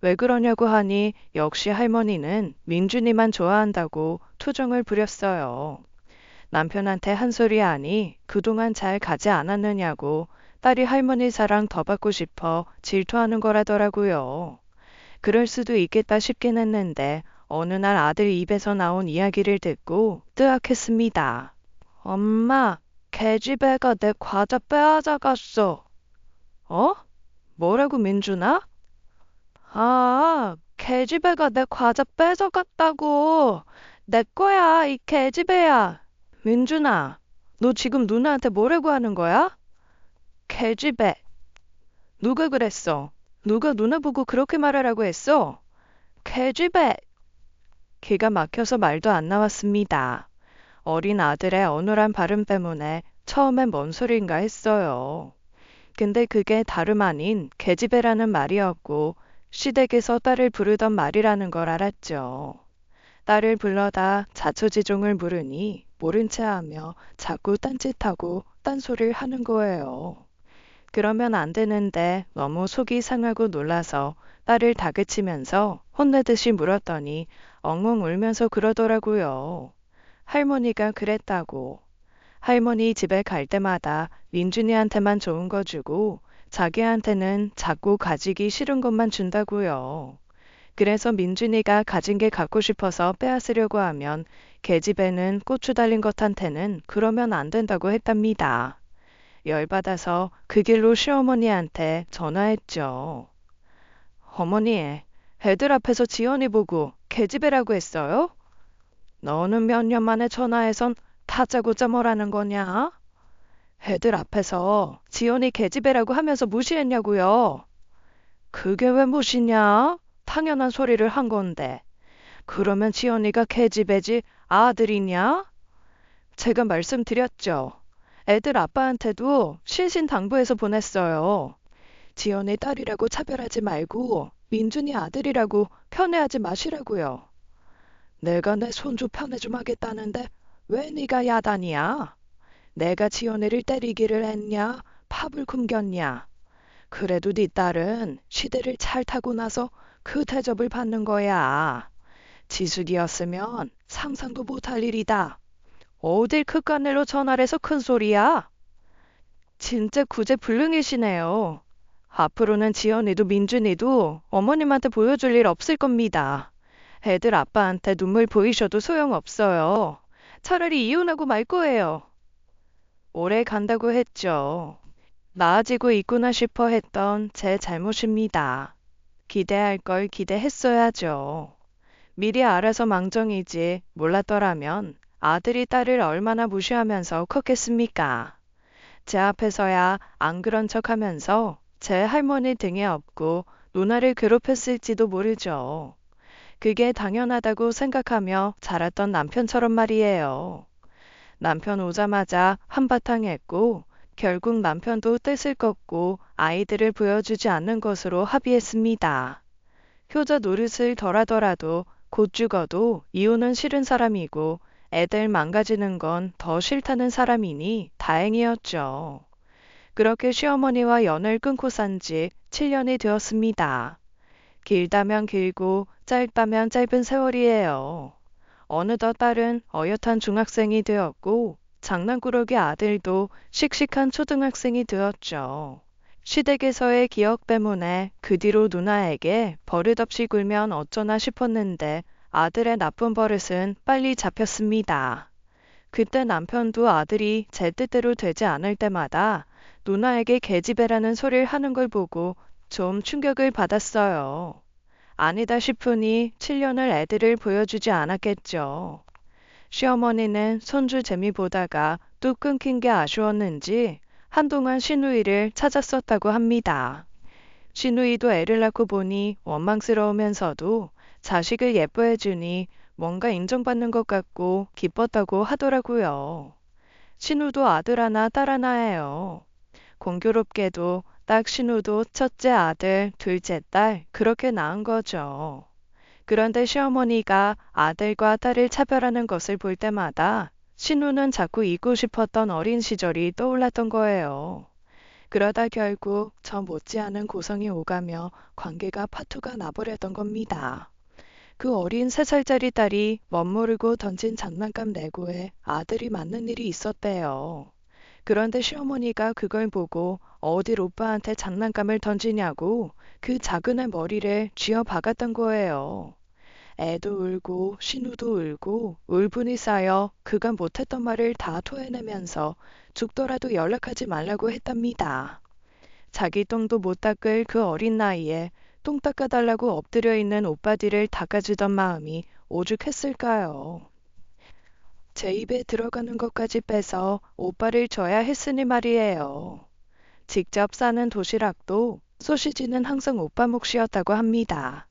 왜 그러냐고 하니 역시 할머니는 민준이만 좋아한다고 투정을 부렸어요. 남편한테 한 소리 하니 그동안 잘 가지 않았느냐고 딸이 할머니 사랑 더 받고 싶어 질투하는 거라더라고요. 그럴 수도 있겠다 싶긴 했는데 어느 날 아들 입에서 나온 이야기를 듣고 뜨악했습니다. 엄마, 계집애가 내 과자 빼앗아갔어. 어? 뭐라고 민준아? 아, 계집애가 내 과자 뺏어갔다고. 내 거야, 이 계집애야. 민준아, 너 지금 누나한테 뭐라고 하는 거야? 계집애. 누가 그랬어? 누가 누나 보고 그렇게 말하라고 했어? 계집애. 기가 막혀서 말도 안 나왔습니다. 어린 아들의 어눌한 발음 때문에 처음엔 뭔 소린가 했어요. 근데 그게 다름 아닌 계집애라는 말이었고 시댁에서 딸을 부르던 말이라는 걸 알았죠. 딸을 불러다 자초지종을 물으니 모른 체 하며 자꾸 딴짓하고 딴소리를 하는 거예요. 그러면 안 되는데 너무 속이 상하고 놀라서 딸을 다그치면서 혼내듯이 물었더니 엉엉 울면서 그러더라고요. 할머니가 그랬다고. 할머니 집에 갈 때마다 민준이한테만 좋은 거 주고 자기한테는 자꾸 가지기 싫은 것만 준다고요. 그래서 민준이가 가진 게 갖고 싶어서 빼앗으려고 하면 계집애는 고추 달린 것한테는 그러면 안 된다고 했답니다. 열받아서 그 길로 시어머니한테 전화했죠. 어머니, 애들 앞에서 지연이 보고 계집애라고 했어요? 너는 몇 년 만에 전화해선 다짜고짜 뭐라는 거냐? 애들 앞에서 지연이 계집애라고 하면서 무시했냐고요. 그게 왜 무시냐? 당연한 소리를 한 건데. 그러면 지연이가 계집애지 아들이냐? 제가 말씀드렸죠. 애들 아빠한테도 신신당부해서 보냈어요. 지연이 딸이라고 차별하지 말고 민준이 아들이라고 편애하지 마시라고요. 내가 내 손주 편애 좀 하겠다는데 왜 네가 야단이야? 내가 지연이를 때리기를 했냐? 팝을 굶겼냐? 그래도 네 딸은 시대를 잘 타고 나서 그 대접을 받는 거야. 지숙이었으면 상상도 못할 일이다. 어딜 그깟일로 전화를 해서 큰 소리야? 진짜 구제불능이시네요. 앞으로는 지연이도 민준이도 어머님한테 보여줄 일 없을 겁니다. 애들 아빠한테 눈물 보이셔도 소용없어요. 차라리 이혼하고 말 거예요. 오래 간다고 했죠. 나아지고 있구나 싶어 했던 제 잘못입니다. 기대할 걸 기대했어야죠. 미리 알아서 망정이지 몰랐더라면 아들이 딸을 얼마나 무시하면서 컸겠습니까? 제 앞에서야 안 그런 척 하면서 제 할머니 등에 업고 누나를 괴롭혔을지도 모르죠. 그게 당연하다고 생각하며 자랐던 남편처럼 말이에요. 남편 오자마자 한바탕 했고 결국 남편도 뜻을 꺾고 아이들을 보여주지 않는 것으로 합의했습니다. 효자 노릇을 덜하더라도 곧 죽어도 이혼은 싫은 사람이고 애들 망가지는 건 더 싫다는 사람이니 다행이었죠. 그렇게 시어머니와 연을 끊고 산 지 7년이 되었습니다. 길다면 길고 짧다면 짧은 세월이에요. 어느덧 딸은 어엿한 중학생이 되었고 장난꾸러기 아들도 씩씩한 초등학생이 되었죠. 시댁에서의 기억 때문에 그 뒤로 누나에게 버릇없이 굴면 어쩌나 싶었는데 아들의 나쁜 버릇은 빨리 잡혔습니다. 그때 남편도 아들이 제 뜻대로 되지 않을 때마다 누나에게 계집애라는 소리를 하는 걸 보고 좀 충격을 받았어요. 아니다 싶으니 7년을 애들을 보여주지 않았겠죠. 시어머니는 손주 재미 보다가 뚝 끊긴 게 아쉬웠는지 한동안 시누이를 찾았었다고 합니다. 시누이도 애를 낳고 보니 원망스러우면서도 자식을 예뻐해주니 뭔가 인정받는 것 같고 기뻤다고 하더라고요. 신우도 아들 하나 딸 하나예요. 공교롭게도 딱 신우도 첫째 아들, 둘째 딸 그렇게 낳은 거죠. 그런데 시어머니가 아들과 딸을 차별하는 것을 볼 때마다 신우는 자꾸 잊고 싶었던 어린 시절이 떠올랐던 거예요. 그러다 결국 저 못지않은 고성이 오가며 관계가 파투가 나버렸던 겁니다. 그 어린 3살짜리 딸이 멋모르고 던진 장난감 레고에 아들이 맞는 일이 있었대요. 그런데 시어머니가 그걸 보고 어딜 오빠한테 장난감을 던지냐고 그 작은 애 머리를 쥐어 박았던 거예요. 애도 울고 신우도 울고 울분이 쌓여 그간 못했던 말을 다 토해내면서 죽더라도 연락하지 말라고 했답니다. 자기 똥도 못 닦을 그 어린 나이에 똥 닦아달라고 엎드려 있는 오빠들을 닦아주던 마음이 오죽했을까요. 제 입에 들어가는 것까지 빼서 오빠를 줘야 했으니 말이에요. 직접 싸는 도시락도 소시지는 항상 오빠 몫이었다고 합니다.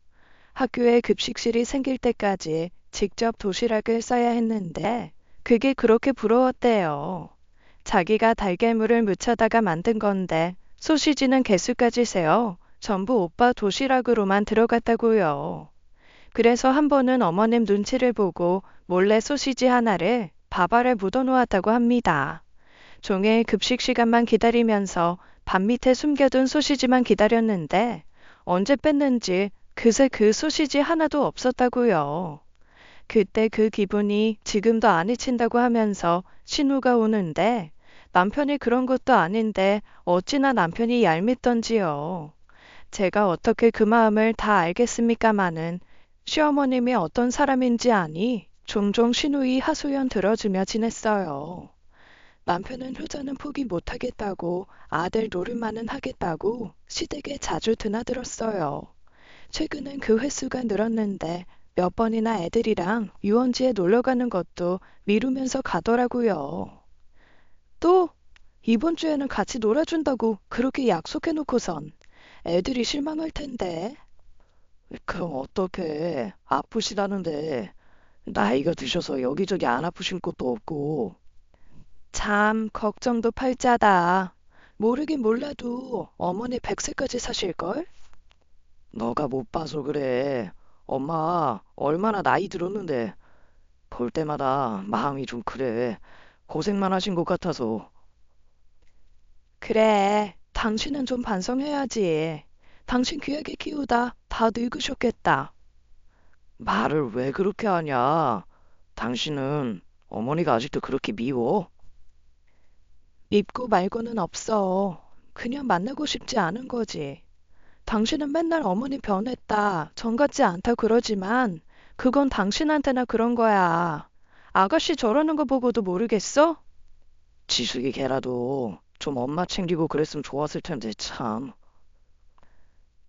학교에 급식실이 생길 때까지 직접 도시락을 싸야 했는데 그게 그렇게 부러웠대요. 자기가 달걀물을 묻혀다가 만든 건데 소시지는 개수까지 세어 전부 오빠 도시락으로만 들어갔다고요. 그래서 한 번은 어머님 눈치를 보고 몰래 소시지 하나를 밥 알에 묻어놓았다고 합니다. 종일 급식 시간만 기다리면서 밥 밑에 숨겨둔 소시지만 기다렸는데 언제 뺐는지 그새 그 소시지 하나도 없었다고요. 그때 그 기분이 지금도 안 잊힌다고 하면서 신우가 오는데 남편이 그런 것도 아닌데 어찌나 남편이 얄밉던지요. 제가 어떻게 그 마음을 다 알겠습니까마는 시어머님이 어떤 사람인지 아니 종종 신우이 하소연 들어주며 지냈어요. 남편은 효자는 포기 못하겠다고 아들 노릇만은 하겠다고 시댁에 자주 드나들었어요. 최근엔 그 횟수가 늘었는데 몇 번이나 애들이랑 유원지에 놀러 가는 것도 미루면서 가더라고요. 또 이번 주에는 같이 놀아준다고 그렇게 약속해놓고선 애들이 실망할 텐데. 그럼 어떡해. 아프시다는데. 나이가 드셔서 여기저기 안 아프신 것도 없고. 참 걱정도 팔자다. 모르긴 몰라도 어머니 100세까지 사실걸? 너가 못 봐서 그래. 엄마 얼마나 나이 들었는데 볼 때마다 마음이 좀 그래. 고생만 하신 것 같아서. 그래, 당신은 좀 반성해야지. 당신 귀하게 키우다 다 늙으셨겠다. 말을 왜 그렇게 하냐? 당신은 어머니가 아직도 그렇게 미워? 밉고 말고는 없어. 그냥 만나고 싶지 않은 거지. 당신은 맨날 어머니 변했다, 정 같지 않다 그러지만 그건 당신한테나 그런 거야. 아가씨 저러는 거 보고도 모르겠어? 지숙이 걔라도 좀 엄마 챙기고 그랬으면 좋았을 텐데 참.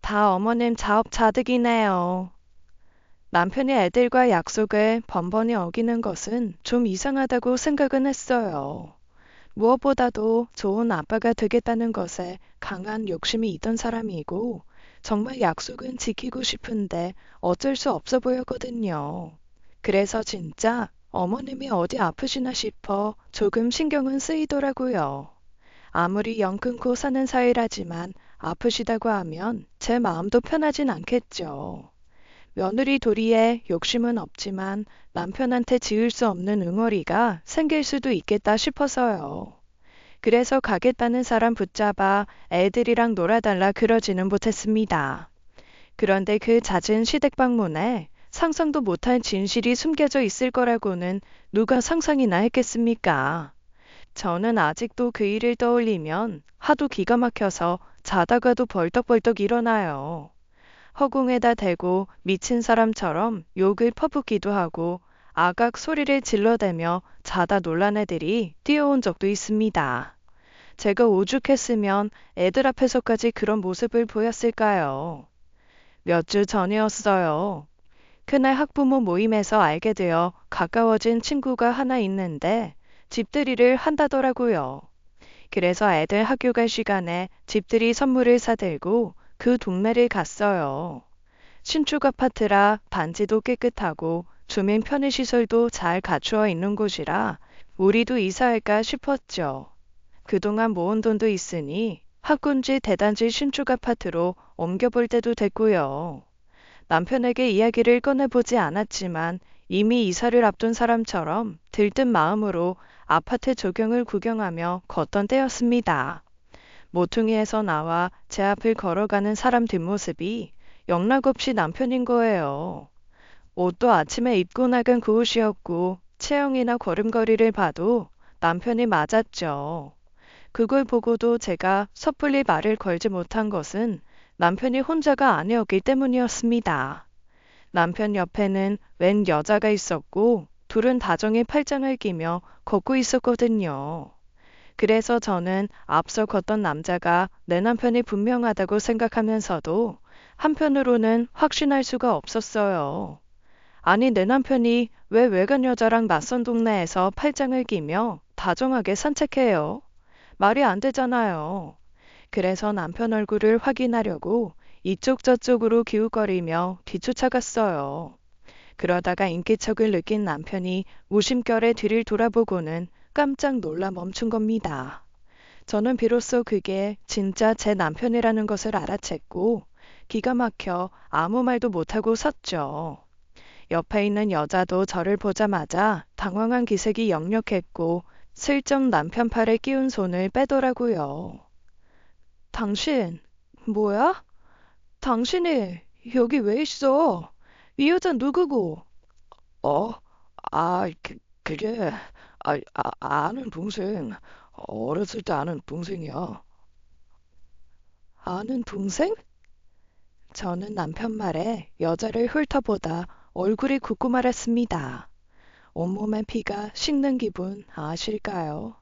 다 어머님 자업자득이네요. 남편이 애들과 약속을 번번이 어기는 것은 좀 이상하다고 생각은 했어요. 무엇보다도 좋은 아빠가 되겠다는 것에 강한 욕심이 있던 사람이고, 정말 약속은 지키고 싶은데 어쩔 수 없어 보였거든요. 그래서 진짜 어머님이 어디 아프시나 싶어 조금 신경은 쓰이더라고요. 아무리 연 끊고 사는 사이라지만 아프시다고 하면 제 마음도 편하진 않겠죠. 며느리 도리에 욕심은 없지만 남편한테 지을 수 없는 응어리가 생길 수도 있겠다 싶어서요. 그래서 가겠다는 사람 붙잡아 애들이랑 놀아달라 그러지는 못했습니다. 그런데 그 잦은 시댁 방문에 상상도 못한 진실이 숨겨져 있을 거라고는 누가 상상이나 했겠습니까? 저는 아직도 그 일을 떠올리면 하도 기가 막혀서 자다가도 벌떡벌떡 일어나요. 허공에다 대고 미친 사람처럼 욕을 퍼붓기도 하고 아각 소리를 질러대며 자다 놀란 애들이 뛰어온 적도 있습니다. 제가 오죽했으면 애들 앞에서까지 그런 모습을 보였을까요? 몇 주 전이었어요. 그날 학부모 모임에서 알게 되어 가까워진 친구가 하나 있는데 집들이를 한다더라고요. 그래서 애들 학교 갈 시간에 집들이 선물을 사들고 그 동네를 갔어요. 신축 아파트라 단지도 깨끗하고 주민 편의시설도 잘 갖추어 있는 곳이라 우리도 이사할까 싶었죠. 그동안 모은 돈도 있으니 학군지 대단지 신축 아파트로 옮겨볼 때도 됐고요. 남편에게 이야기를 꺼내보지 않았지만 이미 이사를 앞둔 사람처럼 들뜬 마음으로 아파트 조경을 구경하며 걷던 때였습니다. 모퉁이에서 나와 제 앞을 걸어가는 사람 뒷모습이 영락없이 남편인 거예요. 옷도 아침에 입고 나간 그 옷이었고 체형이나 걸음걸이를 봐도 남편이 맞았죠. 그걸 보고도 제가 섣불리 말을 걸지 못한 것은 남편이 혼자가 아니었기 때문이었습니다. 남편 옆에는 웬 여자가 있었고 둘은 다정히 팔짱을 끼며 걷고 있었거든요. 그래서 저는 앞서 걷던 남자가 내 남편이 분명하다고 생각하면서도 한편으로는 확신할 수가 없었어요. 아니, 내 남편이 왜 외간 여자랑 낯선 동네에서 팔짱을 끼며 다정하게 산책해요? 말이 안 되잖아요. 그래서 남편 얼굴을 확인하려고 이쪽 저쪽으로 기웃거리며 뒤쫓아갔어요. 그러다가 인기척을 느낀 남편이 무심결에 뒤를 돌아보고는 깜짝 놀라 멈춘 겁니다. 저는 비로소 그게 진짜 제 남편이라는 것을 알아챘고 기가 막혀 아무 말도 못하고 섰죠. 옆에 있는 여자도 저를 보자마자 당황한 기색이 역력했고 슬쩍 남편 팔에 끼운 손을 빼더라고요. 당신, 뭐야? 당신이 여기 왜 있어? 이 여자 누구고? 어? 아, 그게, 아는 동생. 어렸을 때 아는 동생이야. 아는 동생? 저는 남편 말에 여자를 훑어보다 얼굴이 굳고 말았습니다. 온몸에 피가 식는 기분 아실까요?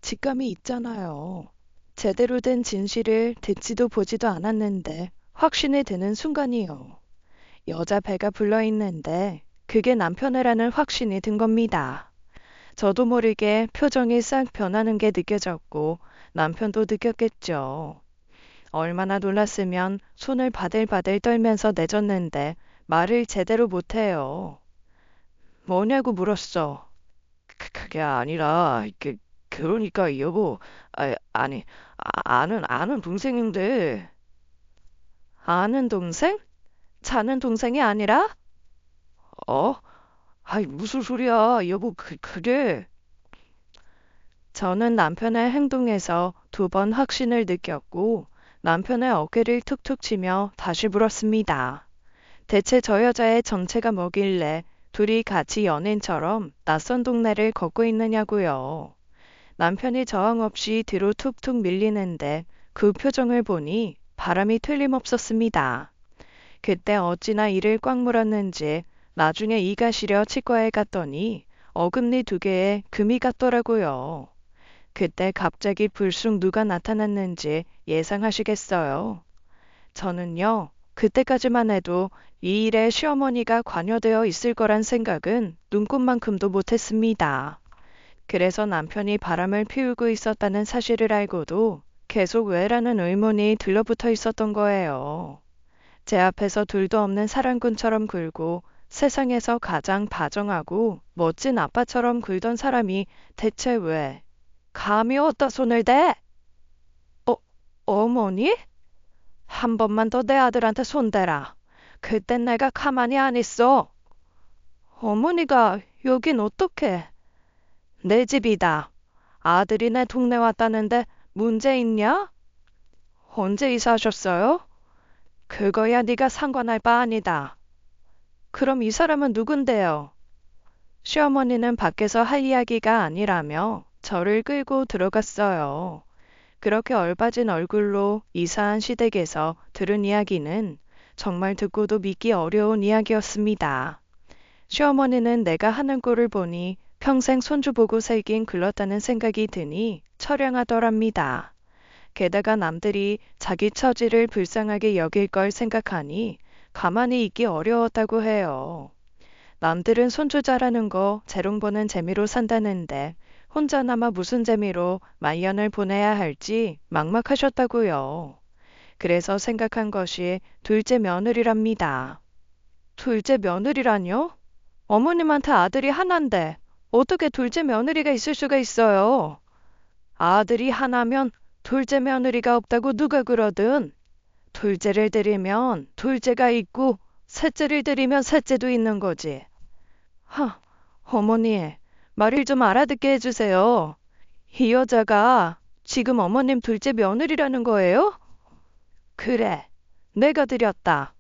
직감이 있잖아요. 제대로 된 진실을 듣지도 보지도 않았는데 확신이 드는 순간이요. 여자 배가 불러 있는데 그게 남편이라는 확신이 든 겁니다. 저도 모르게 표정이 싹 변하는 게 느껴졌고 남편도 느꼈겠죠. 얼마나 놀랐으면 손을 바들바들 떨면서 내줬는데 말을 제대로 못해요. 뭐냐고 물었어. 그게 아니라, 그러니까 여보, 아니, 아는 동생인데, 아는 동생? 자는 동생이 아니라? 어? 아이, 무슨 소리야, 여보, 그게, 저는 남편의 행동에서 두 번 확신을 느꼈고 남편의 어깨를 툭툭 치며 다시 물었습니다. 대체 저 여자의 정체가 뭐길래 둘이 같이 연인처럼 낯선 동네를 걷고 있느냐고요. 남편이 저항 없이 뒤로 툭툭 밀리는데 그 표정을 보니 바람이 틀림없었습니다. 그때 어찌나 이를 꽉 물었는지 나중에 이가 시려 치과에 갔더니 어금니 두 개에 금이 갔더라고요. 그때 갑자기 불쑥 누가 나타났는지 예상하시겠어요? 저는요, 그때까지만 해도 이 일에 시어머니가 관여되어 있을 거란 생각은 눈꼽만큼도 못했습니다. 그래서 남편이 바람을 피우고 있었다는 사실을 알고도 계속 왜라는 의문이 들러붙어 있었던 거예요. 제 앞에서 둘도 없는 사랑꾼처럼 굴고 세상에서 가장 다정하고 멋진 아빠처럼 굴던 사람이 대체 왜 감히 어디다 손을 대? 어, 어머니? 한 번만 더 내 아들한테 손대라. 그땐 내가 가만히 안 있어. 어머니가 여긴 어떻게? 내 집이다. 아들이 내 동네 왔다는데 문제 있냐? 언제 이사하셨어요? 그거야 네가 상관할 바 아니다. 그럼 이 사람은 누군데요? 시어머니는 밖에서 할 이야기가 아니라며 저를 끌고 들어갔어요. 그렇게 얼빠진 얼굴로 이사한 시댁에서 들은 이야기는 정말 듣고도 믿기 어려운 이야기였습니다. 시어머니는 내가 하는 꼴을 보니 평생 손주 보고 살긴 글렀다는 생각이 드니 처량하더랍니다. 게다가 남들이 자기 처지를 불쌍하게 여길 걸 생각하니 가만히 있기 어려웠다고 해요. 남들은 손주 자라는 거 재롱 보는 재미로 산다는데 혼자나마 무슨 재미로 말년을 보내야 할지 막막하셨다고요. 그래서 생각한 것이 둘째 며느리랍니다. 둘째 며느리라뇨? 어머님한테 아들이 하나인데 어떻게 둘째 며느리가 있을 수가 있어요? 아들이 하나면 둘째 며느리가 없다고 누가 그러든 둘째를 들이면 둘째가 있고 셋째를 들이면 셋째도 있는 거지. 어머니, 말을 좀 알아듣게 해주세요. 이 여자가 지금 어머님 둘째 며느리라는 거예요? 그래, 내가 드렸다.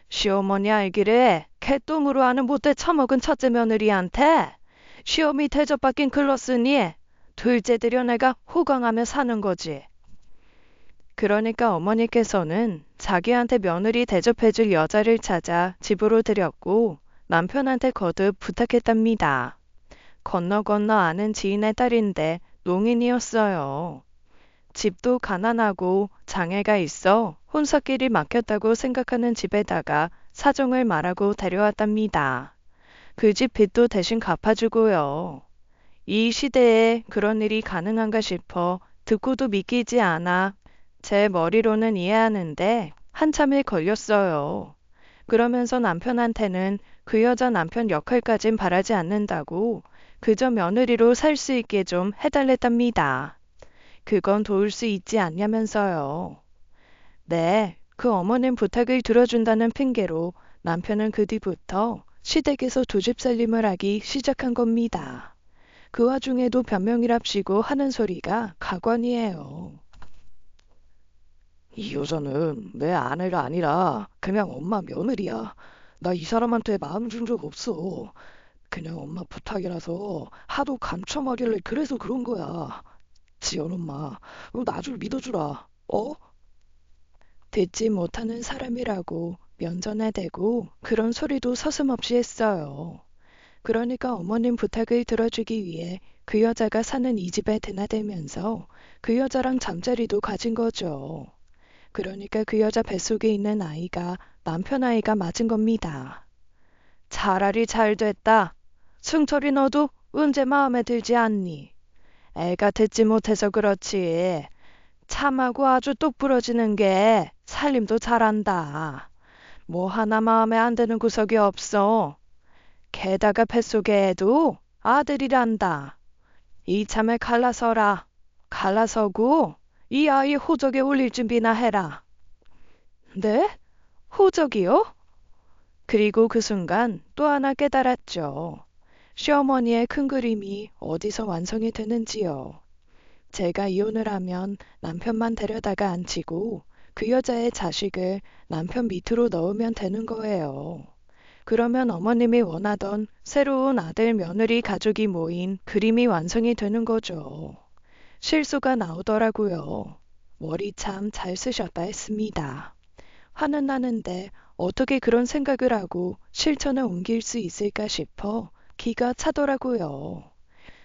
시어머니 알기래 개똥으로 하는 못돼 처먹은 첫째 며느리한테 시어미 대접받긴 글렀으니 둘째 들여 내가 호강하며 사는 거지. 그러니까 어머니께서는 자기한테 며느리 대접해줄 여자를 찾아 집으로 들였고 남편한테 거듭 부탁했답니다. 건너 건너 아는 지인의 딸인데 농인이었어요. 집도 가난하고 장애가 있어 혼사길이 막혔다고 생각하는 집에다가 사정을 말하고 데려왔답니다. 그 집 빚도 대신 갚아주고요. 이 시대에 그런 일이 가능한가 싶어 듣고도 믿기지 않아 제 머리로는 이해하는데 한참일 걸렸어요. 그러면서 남편한테는 그 여자 남편 역할까진 바라지 않는다고 그저 며느리로 살 수 있게 좀 해달랬답니다. 그건 도울 수 있지 않냐면서요. 네, 그 어머님 부탁을 들어준다는 핑계로 남편은 그 뒤부터 시댁에서 두 집 살림을 하기 시작한 겁니다. 그 와중에도 변명이랍시고 하는 소리가 가관이에요. 이 여자는 내 아내가 아니라 그냥 엄마 며느리야. 나 이 사람한테 마음 준 적 없어. 그냥 엄마 부탁이라서 하도 감춰먹길래 그래서 그런 거야. 지연 엄마, 나 좀 믿어주라. 어? 듣지 못하는 사람이라고 면전에 대고 그런 소리도 서슴없이 했어요. 그러니까 어머님 부탁을 들어주기 위해 그 여자가 사는 이 집에 드나들면서 그 여자랑 잠자리도 가진 거죠. 그러니까 그 여자 뱃속에 있는 아이가 남편 아이가 맞은 겁니다. 차라리 잘 됐다. 승철이 너도 언제 마음에 들지 않니? 애가 듣지 못해서 그렇지. 참하고 아주 똑 부러지는 게 살림도 잘한다. 뭐 하나 마음에 안 드는 구석이 없어. 게다가 뱃속에 애도 아들이란다. 이참에 갈라서라. 갈라서고 이 아이 호적에 올릴 준비나 해라. 네? 호적이요? 그리고 그 순간 또 하나 깨달았죠. 시어머니의 큰 그림이 어디서 완성이 되는지요. 제가 이혼을 하면 남편만 데려다가 앉히고 그 여자의 자식을 남편 밑으로 넣으면 되는 거예요. 그러면 어머님이 원하던 새로운 아들 며느리 가족이 모인 그림이 완성이 되는 거죠. 실수가 나오더라고요. 머리 참 잘 쓰셨다 했습니다. 화는 나는데 어떻게 그런 생각을 하고 실천을 옮길 수 있을까 싶어 기가 차더라고요.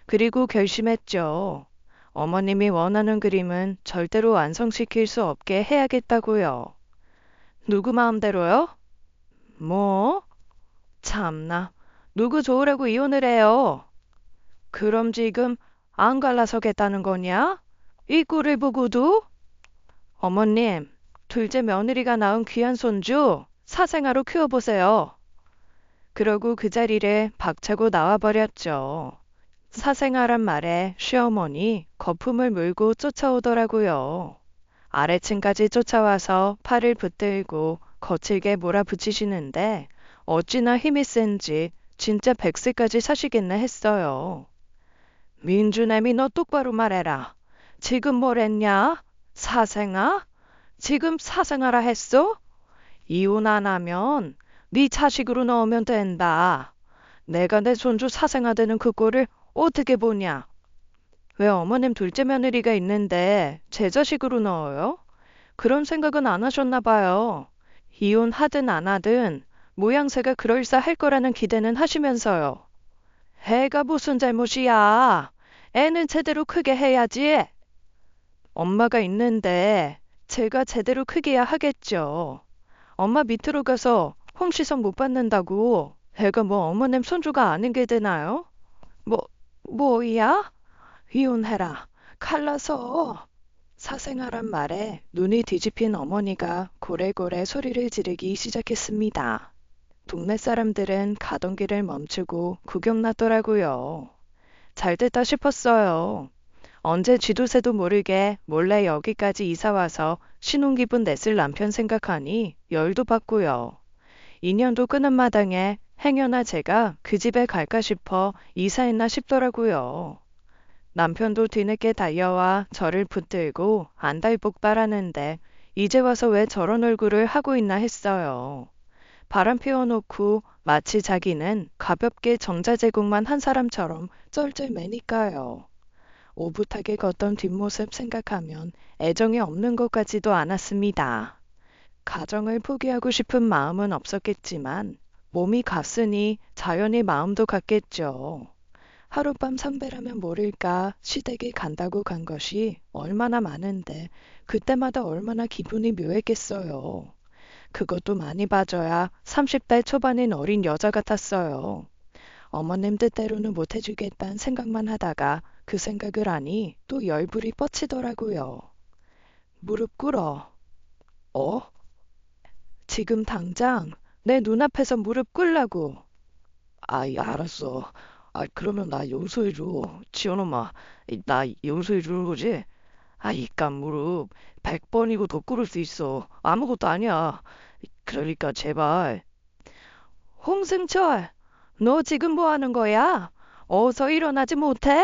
그리고 결심했죠. 어머님이 원하는 그림은 절대로 완성시킬 수 없게 해야겠다고요. 누구 마음대로요? 뭐? 참나. 누구 좋으라고 이혼을 해요? 그럼 지금 안 갈라서겠다는 거냐? 이 꼴을 보고도? 어머님, 둘째 며느리가 낳은 귀한 손주 사생아로 키워보세요. 그러고 그 자리를 박차고 나와버렸죠. 사생아란 말에 시어머니 거품을 물고 쫓아오더라고요. 아래층까지 쫓아와서 팔을 붙들고 거칠게 몰아붙이시는데 어찌나 힘이 센지 진짜 100세까지 사시겠네 했어요. 민주애미 너 똑바로 말해라. 지금 뭘 했냐? 사생아? 지금 사생아라 했어? 이혼 안 하면 네 자식으로 넣으면 된다. 내가 내 손주 사생아 되는 그 꼴을 어떻게 보냐? 왜 어머님 둘째 며느리가 있는데 제 자식으로 넣어요? 그런 생각은 안 하셨나 봐요. 이혼하든 안 하든 모양새가 그럴싸할 거라는 기대는 하시면서요. 애가 무슨 잘못이야. 애는 제대로 크게 해야지. 엄마가 있는데 제가 제대로 크게야 하겠죠. 엄마 밑으로 가서 홍시성 못 받는다고 애가 뭐 어머님 손주가 아닌 게 되나요? 뭐, 뭐야? 이혼해라. 갈라서. 사생아란 말에 눈이 뒤집힌 어머니가 고래고래 소리를 지르기 시작했습니다. 동네 사람들은 가던 길을 멈추고 구경 나더라고요. 잘됐다 싶었어요. 언제 쥐도 새도 모르게 몰래 여기까지 이사와서 신혼기분 냈을 남편 생각하니 열도 받고요. 인연도 끄는 마당에 행여나 제가 그 집에 갈까 싶어 이사했나 싶더라고요. 남편도 뒤늦게 달려와 저를 붙들고 안달복달하는데 이제 와서 왜 저런 얼굴을 하고 있나 했어요. 바람 피워놓고 마치 자기는 가볍게 정자제국만 한 사람처럼 쩔쩔매니까요. 오붓하게 걷던 뒷모습 생각하면 애정이 없는 것 같지도 않았습니다. 가정을 포기하고 싶은 마음은 없었겠지만 몸이 갔으니 자연히 마음도 갔겠죠. 하룻밤 상배라면 모를까 시댁에 간다고 간 것이 얼마나 많은데 그때마다 얼마나 기분이 묘했겠어요. 그것도 많이 봐줘야 30대 초반인 어린 여자 같았어요. 어머님 뜻대로는 못 해주겠다는 생각만 하다가 그 생각을 하니 또 열불이 뻗치더라고요. 무릎 꿇어. 어? 지금 당장 내 눈앞에서 무릎 꿇라고. 아이, 알았어. 아, 그러면 나 용서해줘. 지연 엄마, 나 용서해주는 거지? 아, 이깟 무릎 100번이고 더 꿇을 수 있어. 아무것도 아니야. 그러니까 제발. 홍승철, 너 지금 뭐 하는 거야? 어서 일어나지 못해?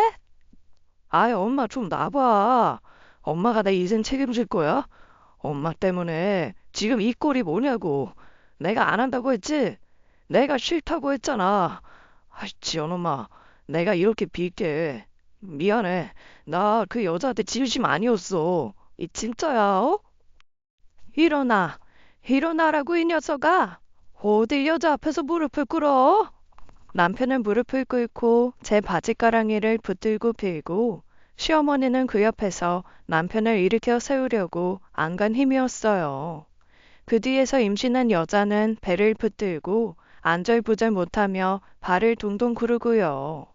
아이, 엄마 좀 놔봐. 엄마가 내 인생 책임질 거야? 엄마 때문에 지금 이 꼴이 뭐냐고. 내가 안 한다고 했지? 내가 싫다고 했잖아. 아, 지연 엄마, 내가 이렇게 빌게. 미안해. 나 그 여자한테 진심 아니었어. 이 진짜야, 어? 일어나. 일어나라고 이 녀석아. 어딜 여자 앞에서 무릎을 꿇어? 남편은 무릎을 꿇고 제 바지가랑이를 붙들고 빌고 시어머니는 그 옆에서 남편을 일으켜 세우려고 안간 힘이었어요. 그 뒤에서 임신한 여자는 배를 붙들고 안절부절 못하며 발을 동동 구르고요.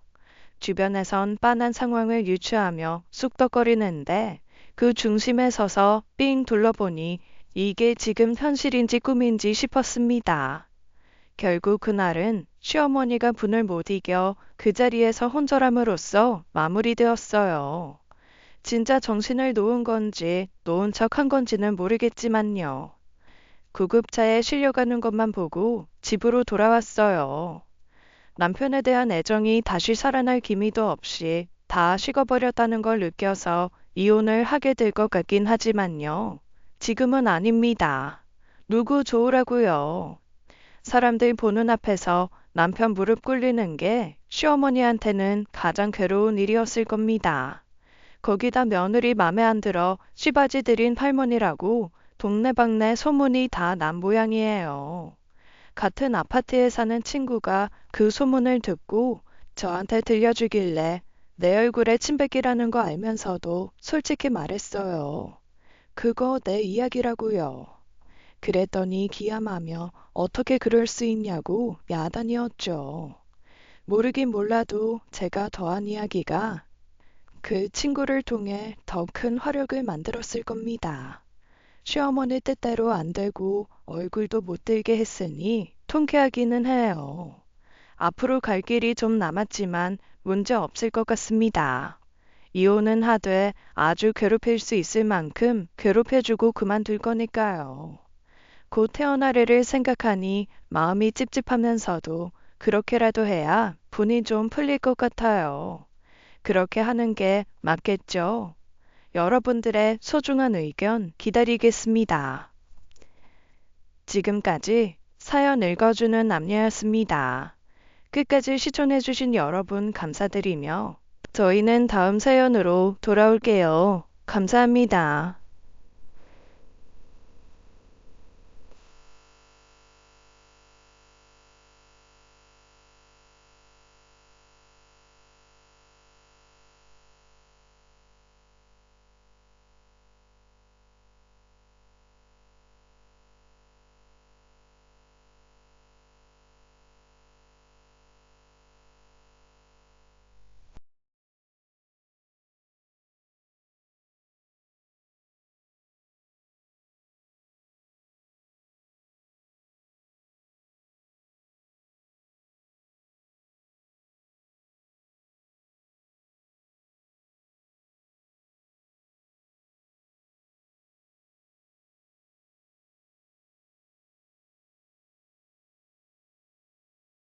주변에선 빤한 상황을 유추하며 쑥덕거리는데 그 중심에 서서 삥 둘러보니 이게 지금 현실인지 꿈인지 싶었습니다. 결국 그날은 시어머니가 분을 못 이겨 그 자리에서 혼절함으로써 마무리되었어요. 진짜 정신을 놓은 건지 놓은 척한 건지는 모르겠지만요. 구급차에 실려가는 것만 보고 집으로 돌아왔어요. 남편에 대한 애정이 다시 살아날 기미도 없이 다 식어버렸다는 걸 느껴서 이혼을 하게 될 것 같긴 하지만요. 지금은 아닙니다. 누구 좋으라고요. 사람들 보는 앞에서 남편 무릎 꿇리는 게 시어머니한테는 가장 괴로운 일이었을 겁니다. 거기다 며느리 맘에 안 들어 씨바지 들인 할머니라고 동네방네 소문이 다 난 모양이에요. 같은 아파트에 사는 친구가 그 소문을 듣고 저한테 들려주길래 내 얼굴에 침뱉기라는 거 알면서도 솔직히 말했어요. 그거 내 이야기라고요. 그랬더니 기함하며 어떻게 그럴 수 있냐고 야단이었죠. 모르긴 몰라도 제가 더한 이야기가 그 친구를 통해 더 큰 화력을 만들었을 겁니다. 시어머니 뜻대로 안 되고 얼굴도 못 들게 했으니 통쾌하기는 해요. 앞으로 갈 길이 좀 남았지만 문제 없을 것 같습니다. 이혼은 하되 아주 괴롭힐 수 있을 만큼 괴롭혀주고 그만둘 거니까요. 곧 태어날 애를 생각하니 마음이 찝찝하면서도 그렇게라도 해야 분이 좀 풀릴 것 같아요. 그렇게 하는 게 맞겠죠? 여러분들의 소중한 의견 기다리겠습니다. 지금까지 사연 읽어주는 남녀였습니다. 끝까지 시청해주신 여러분 감사드리며 저희는 다음 사연으로 돌아올게요. 감사합니다.